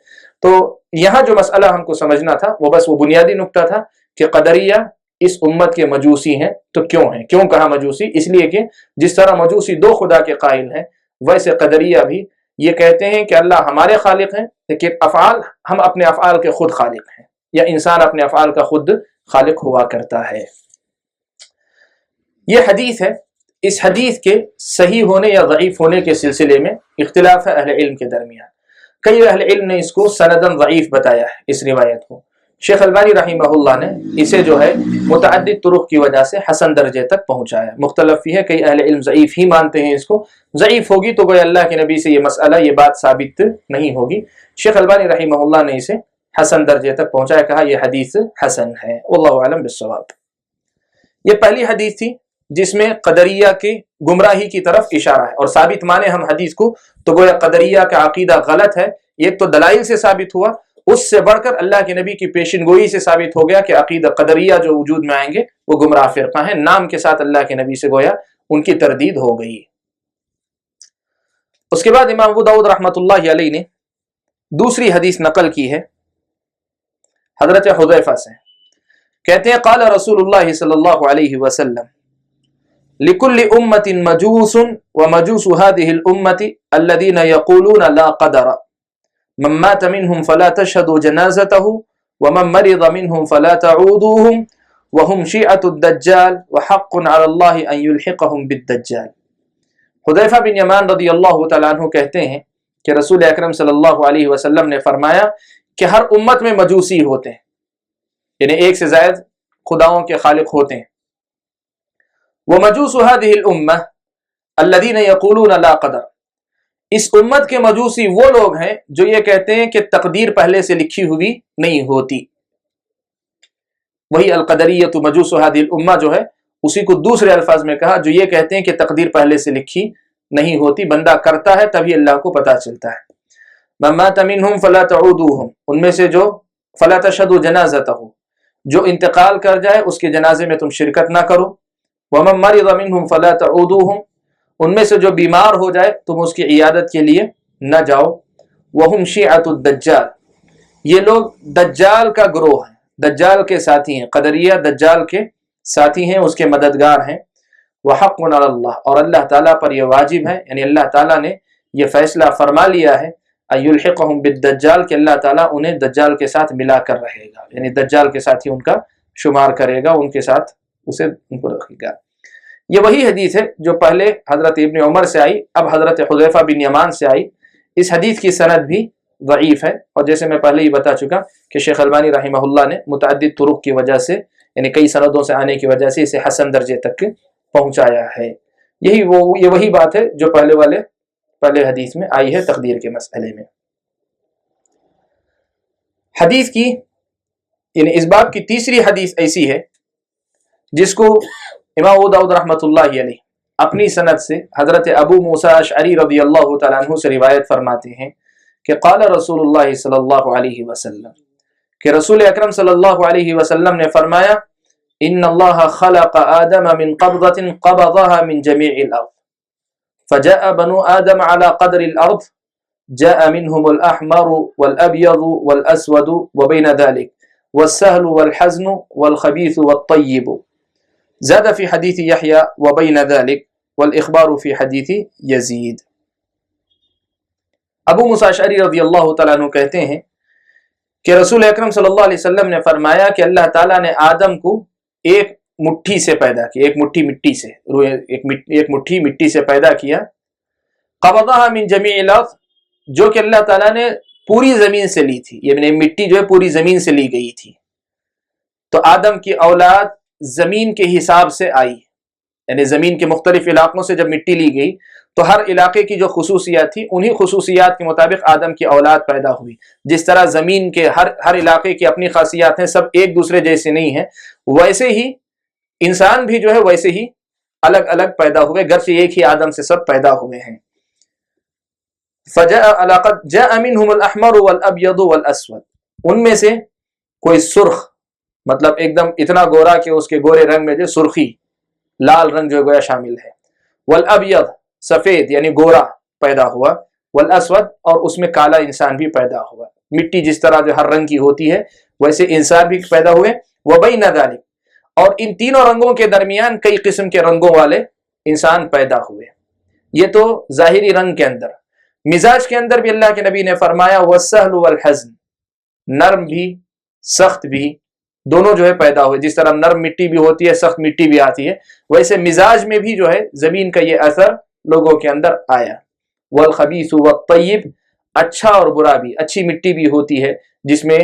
تو یہاں جو مسئلہ ہم کو سمجھنا تھا وہ بس وہ بنیادی نقطہ تھا کہ قدریہ اس امت کے مجوسی ہیں، تو کیوں ہیں؟ کیوں کہا مجوسی؟ اس لیے کہ جس طرح مجوسی دو خدا کے قائل ہیں، ویسے قدریہ بھی یہ کہتے ہیں کہ اللہ ہمارے خالق ہیں، لیکن افعال ہم اپنے افعال کے خود خالق ہیں، یا انسان اپنے افعال کا خود خالق ہوا کرتا ہے۔ یہ حدیث ہے، اس حدیث کے صحیح ہونے یا ضعیف ہونے کے سلسلے میں اختلاف ہے اہل علم کے درمیان۔ کئی اہل علم نے اس کو سندن ضعیف بتایا ہے، اس روایت کو۔ شیخ البانی رحمہ اللہ نے اسے جو ہے متعدد طرق کی وجہ سے حسن درجے تک پہنچایا۔ مختلف ہے، کئی اہل علم ضعیف ہی مانتے ہیں اس کو، ضعیف ہوگی تو کوئی اللہ کے نبی سے یہ مسئلہ، یہ بات ثابت نہیں ہوگی۔ شیخ البانی رحمہ اللہ نے اسے حسن درجے تک پہنچایا، کہا یہ حدیث حسن ہے، واللہ اعلم بالصواب۔ یہ پہلی حدیث تھی جس میں قدریہ کی گمراہی کی طرف اشارہ ہے، اور ثابت مانے ہم حدیث کو تو گویا قدریہ کا عقیدہ غلط ہے، ایک تو دلائل سے ثابت ہوا، اس سے بڑھ کر اللہ کے نبی کی پیشن گوئی سے ثابت ہو گیا کہ عقیدہ قدریہ جو وجود میں آئیں گے وہ گمراہ فرقہ ہیں، نام کے ساتھ اللہ کے نبی سے گویا ان کی تردید ہو گئی۔ اس کے بعد امام ابو داؤد رحمۃ اللہ علیہ نے دوسری حدیث نقل کی ہے حضرت حذیفہ سے، کہتے ہیں قال رسول اللہ صلی اللہ علیہ وسلم لِكُلِّ أُمَّةٍ مَجُوسٌ وَمَجُوسُ هَذِهِ الْأُمَّةِ الَّذِينَ يَقُولُونَ لَا قَدَرَ مَنْ مَاتَ مِنْهُمْ فَلَا تَشْهَدُوا جَنَازَتَهُ وَمَنْ مَرِضَ مِنْهُمْ فَلَا تَعُودُوهُمْ وَهُمْ شِيعَةُ الدَّجَّالِ وَحَقٌّ عَلَى اللَّهِ أَنْ يُلْحِقَهُمْ بِالدَّجَّالِ۔ حذیفہ بن یمان رضی اللہ تعالیٰ عنہ کہتے ہیں کہ رسول اکرم صلی اللہ علیہ وسلم نے فرمایا کہ ہر امت میں مجوسی ہوتے ہیں، یعنی ایک سے زائد خداؤں کے خالق ہوتے ہیں۔ وَمَجُوسُ هَذِهِ الْأُمَّةِ الَّذِينَ يَقُولُونَ لَا قَدَرَ، اس امت کے مجوسی وہ لوگ ہیں جو یہ کہتے ہیں کہ تقدیر پہلے سے لکھی ہوئی نہیں ہوتی۔ وہی القدریۃ مجوس هذه الامہ جو ہے اسی کو دوسرے الفاظ میں کہا، جو یہ کہتے ہیں کہ تقدیر پہلے سے لکھی نہیں ہوتی، بندہ کرتا ہے تبھی اللہ کو پتہ چلتا ہے۔ مَن مَاتَ مِنْهُمْ فَلَا تَعُودُوهُمْ، ان میں سے جو فَلَا تَشْهَدُوا جَنَازَتَهُ، جو انتقال کر جائے اس کے جنازے میں تم شرکت نہ کرو۔ وَمَن مَرِضَ مِنْهُمْ فَلَا تَعُودُوهُمْ، ان میں سے جو بیمار ہو جائے تم اس کی عیادت کے لیے نہ جاؤ۔ وَهُمْ شِيعَةُ الدَّجَّالِ، یہ لوگ دجال کا گروہ ہیں، دجال کے ساتھی ہیں، قدریہ دجال کے ساتھی ہیں، اس کے مددگار ہیں۔ وَحَقٌّ عَلَى اللَّهِ، اور اللہ تعالیٰ پر یہ واجب ہے، یعنی اللہ تعالیٰ نے یہ فیصلہ فرما لیا ہے، أَن يُلْحِقَهُمْ بِالدَّجَّالِ، کہ اللہ تعالیٰ انہیں دجال کے ساتھ ملا کر رہے گا، یعنی دجال کے ساتھ ہی ان کا شمار کرے گا، ان کے ساتھ اسے ان کو رکھے گا۔ یہ وہی حدیث ہے جو پہلے حضرت ابن عمر سے آئی، اب حضرت حذیفہ بن یمان سے آئی۔ اس حدیث کی سند بھی ضعیف ہے، اور جیسے میں پہلے ہی بتا چکا کہ شیخ البانی رحمہ اللہ نے متعدد طرق کی وجہ سے، یعنی کئی سندوں سے آنے کی وجہ سے اسے حسن درجے تک پہنچایا ہے۔ یہ وہی بات ہے جو پہلے حدیث میں آئی ہے تقدیر کے مسئلے میں۔ حدیث کی یعنی اس باب کی تیسری حدیث ایسی ہے جس کو امام ابو داؤد رحمۃ اللہ علیہ اپنی سند سے حضرت ابو موسیٰ اشعری رضی اللہ تعالیٰ عنہ سے روایت فرماتے ہیں کہ قال رسول اللہ صلی اللہ علیہ وسلم، کہ رسول اکرم صلی اللہ علیہ وسلم نے فرمایا ان اللہ خلق آدم من قبضة قبضها من جميع الارض فجاء بنو آدم على قدر الارض جاء منهم الاحمر والابيض والاسود وبين ذلك والسهل والحزن والخبيث والطيب زاد في حديث يحيى وبين ذلك والاخبار في حديث يزيد۔ ابو موسیٰ اشعری رضی اللہ تعالیٰ عنہ کہتے ہیں کہ رسول اکرم صلی اللہ علیہ وسلم نے فرمایا کہ اللہ تعالیٰ نے آدم کو ایک مٹھی سے پیدا کیا، ایک مٹھی مٹی سے پیدا کیا، قبضها من جميع الارض، جو کہ اللہ تعالیٰ نے پوری زمین سے لی تھی، یعنی مٹی جو ہے پوری زمین سے لی گئی تھی۔ تو آدم کی اولاد زمین کے حساب سے آئی، یعنی زمین کے مختلف علاقوں سے جب مٹی لی گئی تو ہر علاقے کی جو خصوصیات تھی انہی خصوصیات کے مطابق آدم کی اولاد پیدا ہوئی۔ جس طرح زمین کے ہر علاقے کی اپنی خاصیات ہیں، سب ایک دوسرے جیسے نہیں ہیں، ویسے ہی انسان بھی جو ہے ویسے ہی الگ الگ پیدا ہوئے، گرچہ ایک ہی آدم سے سب پیدا ہوئے ہیں۔ جاء منهم الاحمر والابيض والاسود، ان میں سے کوئی سرخ مطلب ایک دم اتنا گورا کہ اس کے گورے رنگ میں جو سرخی لال رنگ جو گویا شامل ہے، والابیض سفید یعنی گورا پیدا ہوا، والاسود اور اس میں کالا انسان بھی پیدا ہوا۔ مٹی جس طرح جو ہر رنگ کی ہوتی ہے ویسے انسان بھی پیدا ہوئے، وبین ذلک اور ان تینوں رنگوں کے درمیان کئی قسم کے رنگوں والے انسان پیدا ہوئے۔ یہ تو ظاہری رنگ کے اندر، مزاج کے اندر بھی اللہ کے نبی نے فرمایا والسہل والحزن، نرم بھی سخت بھی دونوں جو ہے پیدا ہوئے۔ جس طرح نرم مٹی بھی ہوتی ہے سخت مٹی بھی آتی ہے، ویسے مزاج میں بھی جو ہے زمین کا یہ اثر لوگوں کے اندر آیا۔ والخبیث والطیب، اچھا اور برا بھی، اچھی مٹی بھی ہوتی ہے جس میں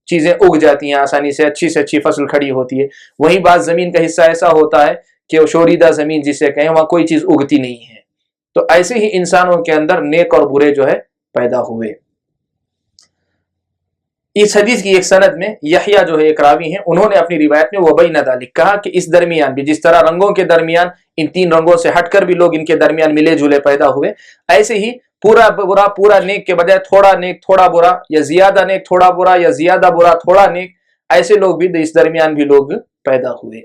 چیزیں اگ جاتی ہیں آسانی سے اچھی فصل کھڑی ہوتی ہے، وہیں بعض زمین کا حصہ ایسا ہوتا ہے کہ وہ شوریدہ زمین جسے کہیں وہاں کوئی چیز اگتی نہیں ہے۔ تو ایسے ہی انسانوں کے اندر نیک اور برے جو ہے پیدا ہوئے۔ اس حدیث کی ایک سند میں یحییٰ جو ہے ایک راوی ہیں، انہوں نے اپنی روایت میں وبین ذلک کہا کہ اس درمیان بھی جس طرح رنگوں کے درمیان ان تین رنگوں سے ہٹ کر بھی لوگ ان کے درمیان ملے جلے پیدا ہوئے، ایسے ہی پورا برا پورا نیک کے بجائے تھوڑا نیک تھوڑا برا، یا زیادہ نیک تھوڑا برا، یا زیادہ برا تھوڑا نیک، ایسے لوگ بھی اس درمیان بھی لوگ پیدا ہوئے۔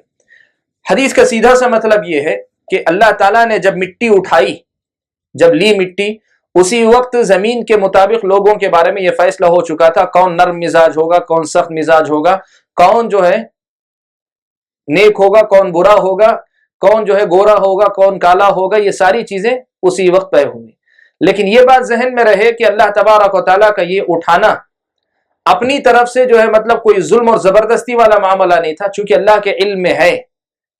حدیث کا سیدھا سا مطلب یہ ہے کہ اللہ تعالیٰ نے جب مٹی اٹھائی، جب لی مٹی، اسی وقت زمین کے مطابق لوگوں کے بارے میں یہ فیصلہ ہو چکا تھا کون نرم مزاج ہوگا، کون سخت مزاج ہوگا، کون جو ہے نیک ہوگا، کون برا ہوگا، کون جو ہے گورا ہوگا، کون کالا ہوگا، یہ ساری چیزیں اسی وقت طے ہوئی۔ لیکن یہ بات ذہن میں رہے کہ اللہ تبارک و تعالیٰ کا یہ اٹھانا اپنی طرف سے جو ہے مطلب کوئی ظلم اور زبردستی والا معاملہ نہیں تھا، چونکہ اللہ کے علم میں ہے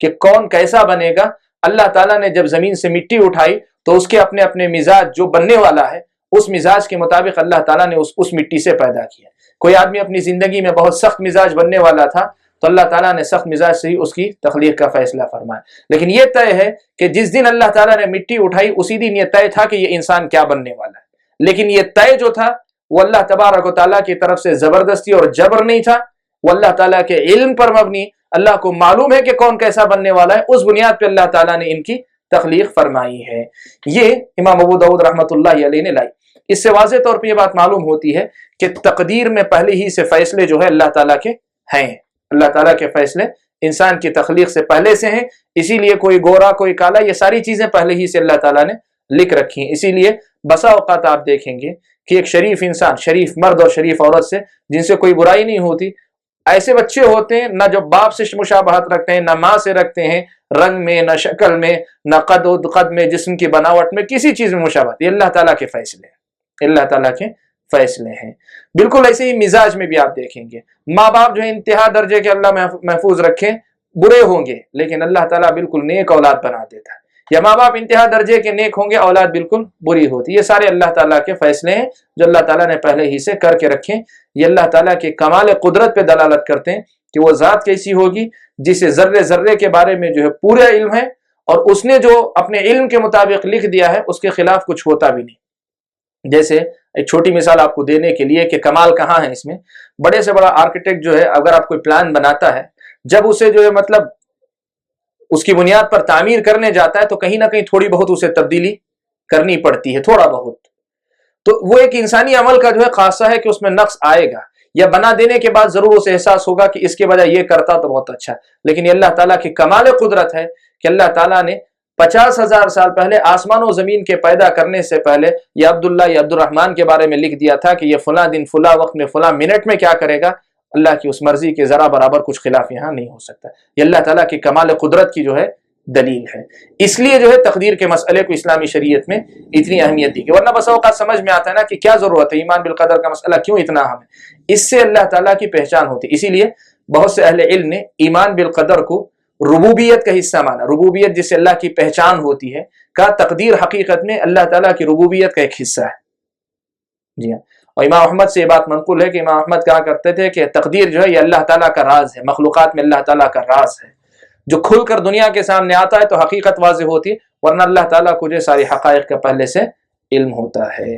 کہ کون کیسا بنے گا۔ اللہ تعالیٰ نے جب زمین سے مٹی اٹھائی تو اس کے اپنے اپنے مزاج جو بننے والا ہے اس مزاج کے مطابق اللہ تعالیٰ نے اس مٹی سے پیدا کیا۔ کوئی آدمی اپنی زندگی میں بہت سخت مزاج بننے والا تھا تو اللہ تعالیٰ نے سخت مزاج سے ہی اس کی تخلیق کا فیصلہ فرمایا۔ لیکن یہ طے ہے کہ جس دن اللہ تعالیٰ نے مٹی اٹھائی اسی دن یہ طے تھا کہ یہ انسان کیا بننے والا ہے۔ لیکن یہ طے جو تھا وہ اللہ تبارک و تعالیٰ کی طرف سے زبردستی اور جبر نہیں تھا، وہ اللہ تعالیٰ کے علم پر مبنی، اللہ کو معلوم ہے کہ کون کیسا بننے والا ہے، اس بنیاد پہ اللہ تعالیٰ نے ان کی تخلیق فرمائی ہے۔ یہ امام ابو داؤد رحمۃ اللہ علیہ نے لائی۔ اس سے واضح طور پہ یہ بات معلوم ہوتی ہے کہ تقدیر میں پہلے ہی سے فیصلے جو ہے اللہ تعالیٰ کے ہیں، اللہ تعالیٰ کے فیصلے انسان کی تخلیق سے پہلے سے ہیں، اسی لیے کوئی گورا کوئی کالا یہ ساری چیزیں پہلے ہی سے اللہ تعالیٰ نے لکھ رکھی ہیں۔ اسی لیے بسا اوقات آپ دیکھیں گے کہ ایک شریف انسان، شریف مرد اور شریف عورت سے جن سے کوئی برائی نہیں ہوتی، ایسے بچے ہوتے ہیں نہ جو باپ سے مشابہت رکھتے ہیں، نہ ماں سے رکھتے ہیں، رنگ میں، نہ شکل میں، نہ قد میں، جسم کی بناوٹ میں، کسی چیز میں مشابہت۔ یہ اللہ تعالیٰ کے فیصلے ہیں، اللہ تعالیٰ کے فیصلے ہیں۔ بالکل ایسے ہی مزاج میں بھی آپ دیکھیں گے، ماں باپ جو ہے انتہا درجے کے اللہ محفوظ رکھیں برے ہوں گے، لیکن اللہ تعالیٰ بالکل نیک اولاد بنا دیتا ہے، یا ماں باپ انتہا درجے کے نیک ہوں گے اولاد بالکل بری ہوتی۔ یہ سارے اللہ تعالیٰ کے فیصلے ہیں جو اللہ تعالیٰ نے پہلے ہی سے کر کے رکھے۔ یہ اللہ تعالیٰ کے کمال قدرت پہ دلالت کرتے ہیں کہ وہ ذات کیسی ہوگی جسے ذرے ذرے کے بارے میں جو ہے پورا علم ہے، اور اس نے جو اپنے علم کے مطابق لکھ دیا ہے اس کے خلاف کچھ ہوتا بھی نہیں۔ جیسے ایک چھوٹی مثال آپ کو دینے کے لیے کہ کمال کہاں ہے اس میں، بڑے سے بڑا آرکیٹیکٹ جو ہے اگر آپ کوئی پلان بناتا ہے، جب اسے جو ہے مطلب اس کی بنیاد پر تعمیر کرنے جاتا ہے تو کہیں نہ کہیں تھوڑی بہت اسے تبدیلی کرنی پڑتی ہے، تھوڑا بہت۔ تو وہ ایک انسانی عمل کا جو ہے خاصہ ہے کہ اس میں نقص آئے گا، یا بنا دینے کے بعد ضرور اسے احساس ہوگا کہ اس کے بجائے یہ کرتا تو بہت اچھا۔ لیکن یہ اللہ تعالیٰ کی کمال قدرت ہے کہ اللہ تعالیٰ نے 50,000 سال پہلے آسمان و زمین کے پیدا کرنے سے پہلے یہ عبداللہ یا عبد الرحمن کے بارے میں لکھ دیا تھا کہ یہ فلاں دن فلاں وقت میں فلاں منٹ میں کیا کرے گا۔ اللہ کی اس مرضی کے ذرا برابر کچھ خلاف یہاں نہیں ہو سکتا۔ یہ اللہ تعالیٰ کی کمال قدرت کی جو ہے دلیل ہے۔ اس لیے جو ہے تقدیر کے مسئلے کو اسلامی شریعت میں اتنی اہمیت دی گئی، ورنہ بس اوقات سمجھ میں آتا ہے نا کہ کیا ضرورت ہے، ایمان بالقدر کا مسئلہ کیوں اتنا اہم ہے۔ اس سے اللہ تعالیٰ کی پہچان ہوتی ہے۔ اسی لیے بہت سے اہل علم نے ایمان بالقدر کو ربوبیت کا حصہ مانا۔ ربوبیت جس سے اللہ کی پہچان ہوتی ہے، کا تقدیر حقیقت میں اللہ تعالیٰ کی ربوبیت کا ایک حصہ ہے۔ جی ہاں، اور امام احمد سے یہ بات منقول ہے کہ امام احمد کہا کرتے تھے کہ تقدیر جو ہے یہ اللہ تعالیٰ کا راز ہے، مخلوقات میں اللہ تعالیٰ کا راز ہے، جو کھل کر دنیا کے سامنے آتا ہے تو حقیقت واضح ہوتی ہے، ورنہ اللہ تعالیٰ کو جو ساری حقائق کا پہلے سے علم ہوتا ہے۔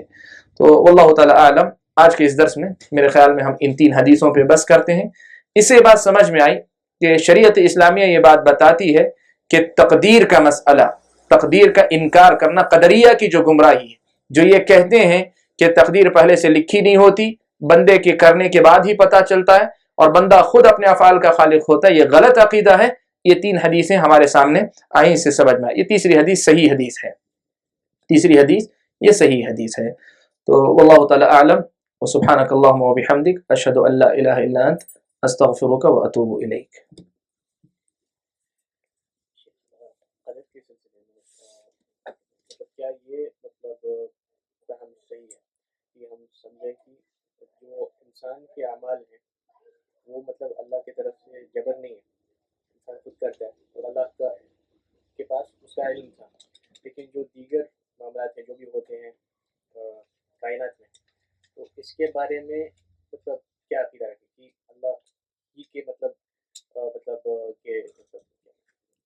تو واللہ تعالیٰ عالم، آج کے اس درس میں میرے خیال میں ہم ان 3 حدیثوں پہ بس کرتے ہیں۔ اس سے یہ بات سمجھ میں آئی کہ شریعت اسلامیہ یہ بات بتاتی ہے کہ تقدیر کا مسئلہ، تقدیر کا انکار کرنا قدریہ کی جو گمراہی ہے، جو یہ کہتے ہیں کہ تقدیر پہلے سے لکھی نہیں ہوتی، بندے کے کرنے کے بعد ہی پتہ چلتا ہے اور بندہ خود اپنے افعال کا خالق ہوتا ہے، یہ غلط عقیدہ ہے۔ یہ 3 حدیثیں ہمارے سامنے آئیں، اس سے سمجھ میں آئی۔ یہ تیسری حدیث صحیح حدیث ہے، تیسری حدیث یہ صحیح حدیث ہے۔ تو واللہ تعالی اعلم، وسبحانک اللہم وبحمدک، اشہد ان لا الہ الا انت، استغفرک واتوب الیک۔ قدر کے سلسلے میں کیا یہ مطلب فہم صحیح ہے کہ ہم سمجھیں کہ جو انسان کے اعمال ہیں وہ مطلب اللہ کی طرف سے جبر نہیں ہے، انسان خود کرتا ہے اور اللہ کے پاس اس کا علم تھا، لیکن جو دیگر معاملات ہیں جو بھی ہوتے ہیں کائنات میں، تو اس کے بارے میں مطلب کیا عقیدہ ہے کہ اللہ ہی کے مطلب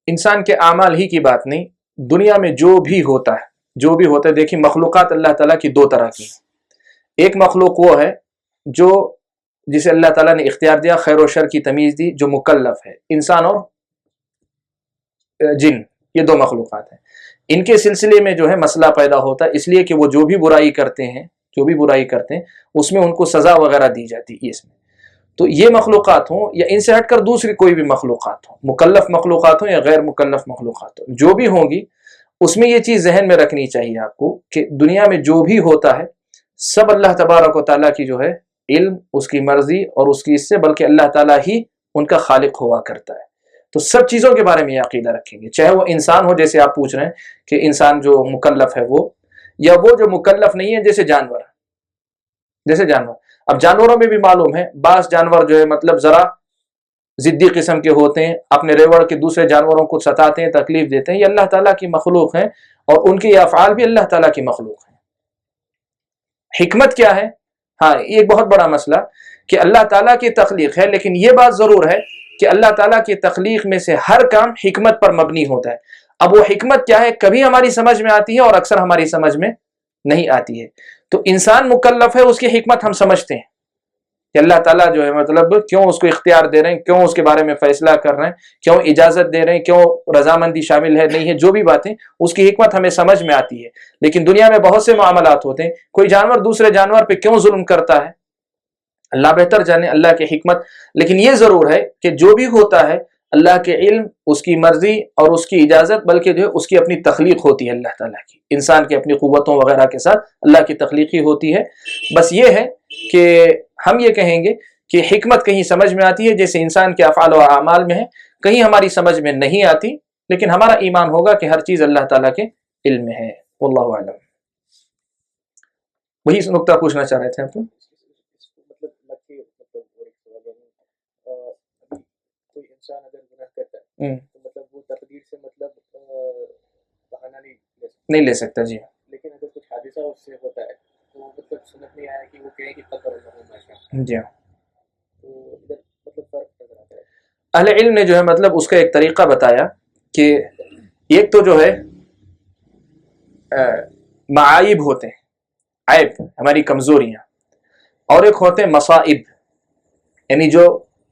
انسان کے اعمال ہی کی بات نہیں، دنیا میں جو بھی ہوتا ہے، دیکھیں مخلوقات اللہ تعالیٰ کی 2 طرح کی ہیں۔ ایک مخلوق وہ ہے جو جسے اللہ تعالیٰ نے اختیار دیا، خیر و شر کی تمیز دی، جو مکلف ہے، انسان اور جن، یہ 2 مخلوقات ہیں۔ ان کے سلسلے میں جو ہے مسئلہ پیدا ہوتا ہے، اس لیے کہ وہ جو بھی برائی کرتے ہیں اس میں ان کو سزا وغیرہ دی جاتی ہے۔ اس میں تو یہ مخلوقات ہوں یا ان سے ہٹ کر دوسری کوئی بھی مخلوقات ہوں، مکلف مخلوقات ہوں یا غیر مکلف مخلوقات ہوں، جو بھی ہوں گی، اس میں یہ چیز ذہن میں رکھنی چاہیے آپ کو کہ دنیا میں جو بھی ہوتا ہے سب اللہ تبارک و تعالیٰ کی جو ہے علم، اس کی مرضی اور اس کی اس سے، بلکہ اللہ تعالیٰ ہی ان کا خالق ہوا کرتا ہے۔ تو سب چیزوں کے بارے میں یہ عقیدہ رکھیں گے، چاہے وہ انسان ہو، جیسے آپ پوچھ رہے ہیں کہ انسان جو مکلف ہے وہ، یا وہ جو مکلف نہیں ہے، جیسے جانور۔ اب جانوروں میں بھی معلوم ہے بعض جانور جو ہے مطلب ذرا ضدی قسم کے ہوتے ہیں، اپنے ریوڑ کے دوسرے جانوروں کو ستاتے ہیں، تکلیف دیتے ہیں، یہ اللہ تعالیٰ کی مخلوق ہیں اور ان کے یہ افعال بھی اللہ تعالیٰ کی مخلوق ہیں۔ حکمت کیا ہے؟ ہاں، یہ ایک بہت بڑا مسئلہ کہ اللہ تعالیٰ کی تخلیق ہے، لیکن یہ بات ضرور ہے کہ اللہ تعالیٰ کی تخلیق میں سے ہر کام حکمت پر مبنی ہوتا ہے۔ اب وہ حکمت کیا ہے، کبھی ہماری سمجھ میں آتی ہے اور اکثر ہماری سمجھ میں نہیں آتی ہے۔ تو انسان مکلف ہے، اس کی حکمت ہم سمجھتے ہیں کہ اللہ تعالیٰ جو ہے مطلب کیوں اس کو اختیار دے رہے ہیں، کیوں اس کے بارے میں فیصلہ کر رہے ہیں، کیوں اجازت دے رہے ہیں، کیوں رضامندی شامل ہے نہیں ہے، جو بھی باتیں اس کی حکمت ہمیں سمجھ میں آتی ہے۔ لیکن دنیا میں بہت سے معاملات ہوتے ہیں، کوئی جانور دوسرے جانور پہ کیوں ظلم کرتا ہے، اللہ بہتر جانے، اللہ کی حکمت۔ لیکن یہ ضرور ہے کہ جو بھی ہوتا ہے اللہ کے علم، اس کی مرضی اور اس کی اجازت، بلکہ جو ہے اس کی اپنی تخلیق ہوتی ہے اللہ تعالیٰ کی، انسان کی اپنی قوتوں وغیرہ کے ساتھ اللہ کی تخلیقی ہوتی ہے۔ بس یہ ہے کہ ہم یہ کہیں گے کہ حکمت کہیں سمجھ میں آتی ہے، جیسے انسان کے افعال و اعمال میں ہے، کہیں ہماری سمجھ میں نہیں آتی، لیکن ہمارا ایمان ہوگا کہ ہر چیز اللہ تعالیٰ کے علم میں ہے۔ واللہ اعلم۔ وہی نقطہ پوچھنا چاہ رہے تھے آپ تو؟ کوئی انسان اگر گناہ کرتا ہے تو مطلب وہ تقدیر سے مطلب بہانہ نہیں لے سکتا جی، لیکن اگر کچھ حادثہ اس سے ہوتا ہے تو مطلب سمجھ نہیں آیا کہ وہ کہیں کہ قدر اللہ ما شاء، جی، تو ادھر مطلب فرق نظر آتا ہے۔ اہل علم نے جو ہے مطلب اس کا ایک طریقہ بتایا کہ ایک تو جو ہے معائب ہوتے ہیں، عیب ہماری کمزوریاں، اور ایک ہوتے ہیں مصائب، یعنی جو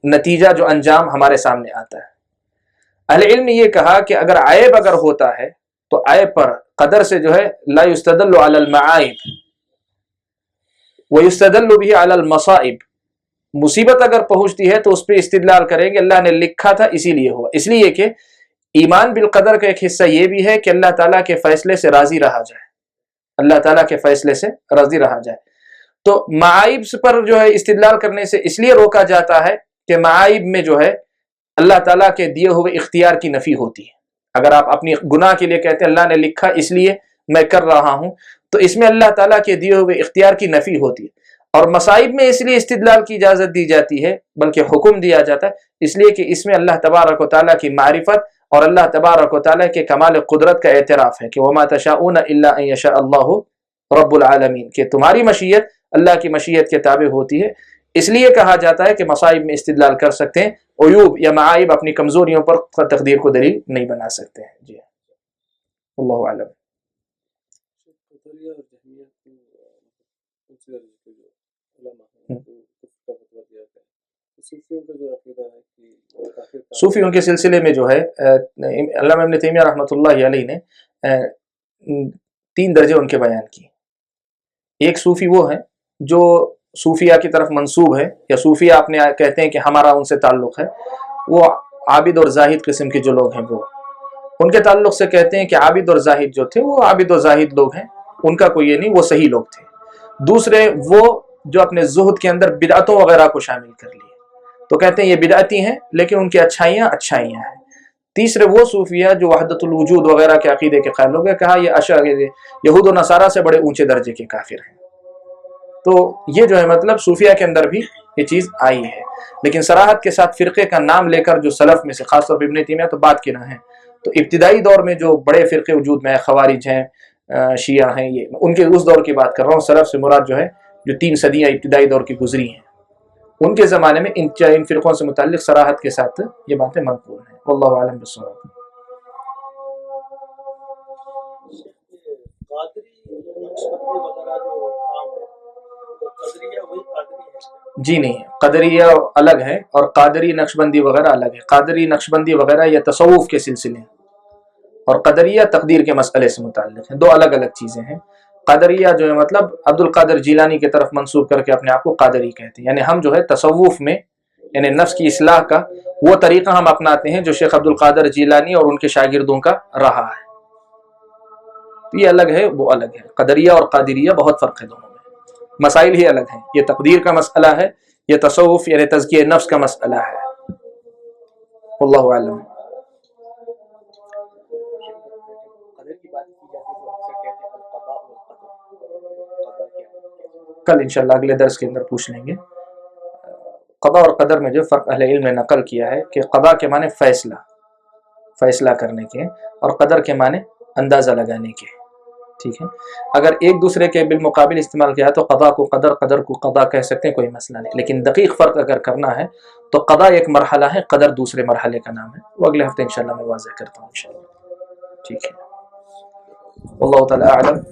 نتیجہ، جو انجام ہمارے سامنے آتا ہے۔ اہل علم نے یہ کہا کہ اگر عیب اگر ہوتا ہے تو عیب پر قدر سے جو ہے لا یستدل علی المعائب ویستدل به علی المصائب، مصیبت اگر پہنچتی ہے تو اس پہ استدلال کریں گے اللہ نے لکھا تھا اسی لیے ہوا، اس لیے کہ ایمان بالقدر کا ایک حصہ یہ بھی ہے کہ اللہ تعالیٰ کے فیصلے سے راضی رہا جائے، اللہ تعالیٰ کے فیصلے سے راضی رہا جائے۔ تو معائب پر جو ہے استدلال کرنے سے اس لیے روکا جاتا ہے کہ معائب میں جو ہے اللہ تعالیٰ کے دیے ہوئے اختیار کی نفی ہوتی ہے۔ اگر آپ اپنی گناہ کے لیے کہتے ہیں اللہ نے لکھا اس لیے میں کر رہا ہوں، تو اس میں اللہ تعالیٰ کے دیے ہوئے اختیار کی نفی ہوتی ہے۔ اور مصائب میں اس لیے استدلال کی اجازت دی جاتی ہے، بلکہ حکم دیا جاتا ہے، اس لیے کہ اس میں اللہ تبارک و تعالیٰ کی معرفت اور اللہ تبارک و تعالیٰ کے کمال قدرت کا اعتراف ہے کہ وما تشاءون الا ان یشاء اللہ رب العالمین، کہ تمہاری مشیت اللہ کی مشیت کے تابع ہوتی ہے۔ اس لیے کہا جاتا ہے کہ مصائب میں استدلال کر سکتے ہیں، عیوب یا معائب اپنی کمزوریوں پر تقدیر کو دلیل نہیں بنا سکتے ہیں۔ جی، اللہ اعلم۔ صوفیوں کے سلسلے میں جو ہے علامہ ابن تیمیہ رحمۃ اللہ علیہ نے 3 درجے ان کے بیان کی۔ ایک صوفی وہ ہے جو صوفیہ کی طرف منسوب ہے، یا صوفیہ اپنے کہتے ہیں کہ ہمارا ان سے تعلق ہے، وہ عابد اور زاہد قسم کے جو لوگ ہیں وہ ان کے تعلق سے کہتے ہیں کہ عابد اور زاہد جو تھے وہ عابد و زاہد لوگ ہیں، ان کا کوئی یہ نہیں، وہ صحیح لوگ تھے۔ دوسرے وہ جو اپنے زہد کے اندر بدعتوں وغیرہ کو شامل کر لیے، تو کہتے ہیں یہ بدعتی ہیں لیکن ان کی اچھائیاں ہیں۔ تیسرے وہ صوفیہ جو وحدت الوجود وغیرہ کے عقیدے کے قائل ہو گئے، کہا یہ یہود و نصارہ سے بڑے اونچے درجے کے کافر ہیں۔ تو یہ جو ہے مطلب صوفیہ کے اندر بھی یہ چیز آئی ہے، لیکن صراحت کے ساتھ فرقے کا نام لے کر جو سلف میں سے خاص طور پر ابن تیمیہ تو بات کی نہ ہے، تو ابتدائی دور میں جو بڑے فرقے وجود میں خوارج ہیں، شیعہ ہیں، یہ ان کے اس دور کی بات کر رہا ہوں۔ سلف سے مراد جو ہے جو 3 صدیاں ابتدائی دور کی گزری ہیں، ان کے زمانے میں ان فرقوں سے متعلق صراحت کے ساتھ یہ باتیں منقول ہیں۔ واللہ اعلم بالصواب۔ جی نہیں، قدریہ الگ ہے اور قادری نقشبندی وغیرہ الگ ہے۔ قادری نقشبندی وغیرہ یہ تصوف کے سلسلے ہیں، اور قدریہ تقدیر کے مسئلے سے متعلق ہیں، دو الگ الگ چیزیں ہیں۔ قادریہ جو ہے مطلب عبد القادر جیلانی کی طرف منسوب کر کے اپنے آپ کو قادری کہتے ہیں، یعنی ہم جو ہے تصوف میں یعنی نفس کی اصلاح کا وہ طریقہ ہم اپناتے ہیں جو شیخ عبد القادر جیلانی اور ان کے شاگردوں کا رہا ہے۔ یہ الگ ہے، وہ الگ ہے۔ قدریہ اور قادریہ بہت فرق ہے دونوں میں، مسائل ہی الگ ہیں۔ یہ تقدیر کا مسئلہ ہے، یہ تصوف یعنی تزکیہ نفس کا مسئلہ ہے۔ واللہ اعلم۔ کل انشاءاللہ اگلے درس کے اندر پوچھ لیں گے۔ قضاء اور قدر میں جو فرق اہل علم نے نقل کیا ہے کہ قضاء کے معنی فیصلہ کرنے کے، اور قدر کے معنی اندازہ لگانے کے، ٹھیک ہے۔ اگر ایک دوسرے کے بالمقابل استعمال کیا تو قضاء کو قدر کو قضاء کہہ سکتے ہیں، کوئی مسئلہ نہیں، لیکن دقیق فرق اگر کرنا ہے تو قضاء ایک مرحلہ ہے، قدر دوسرے مرحلے کا نام ہے۔ وہ اگلے ہفتے انشاءاللہ میں واضح کرتا ہوں انشاءاللہ، ٹھیک ہے۔ واللہ تعالی اعلم۔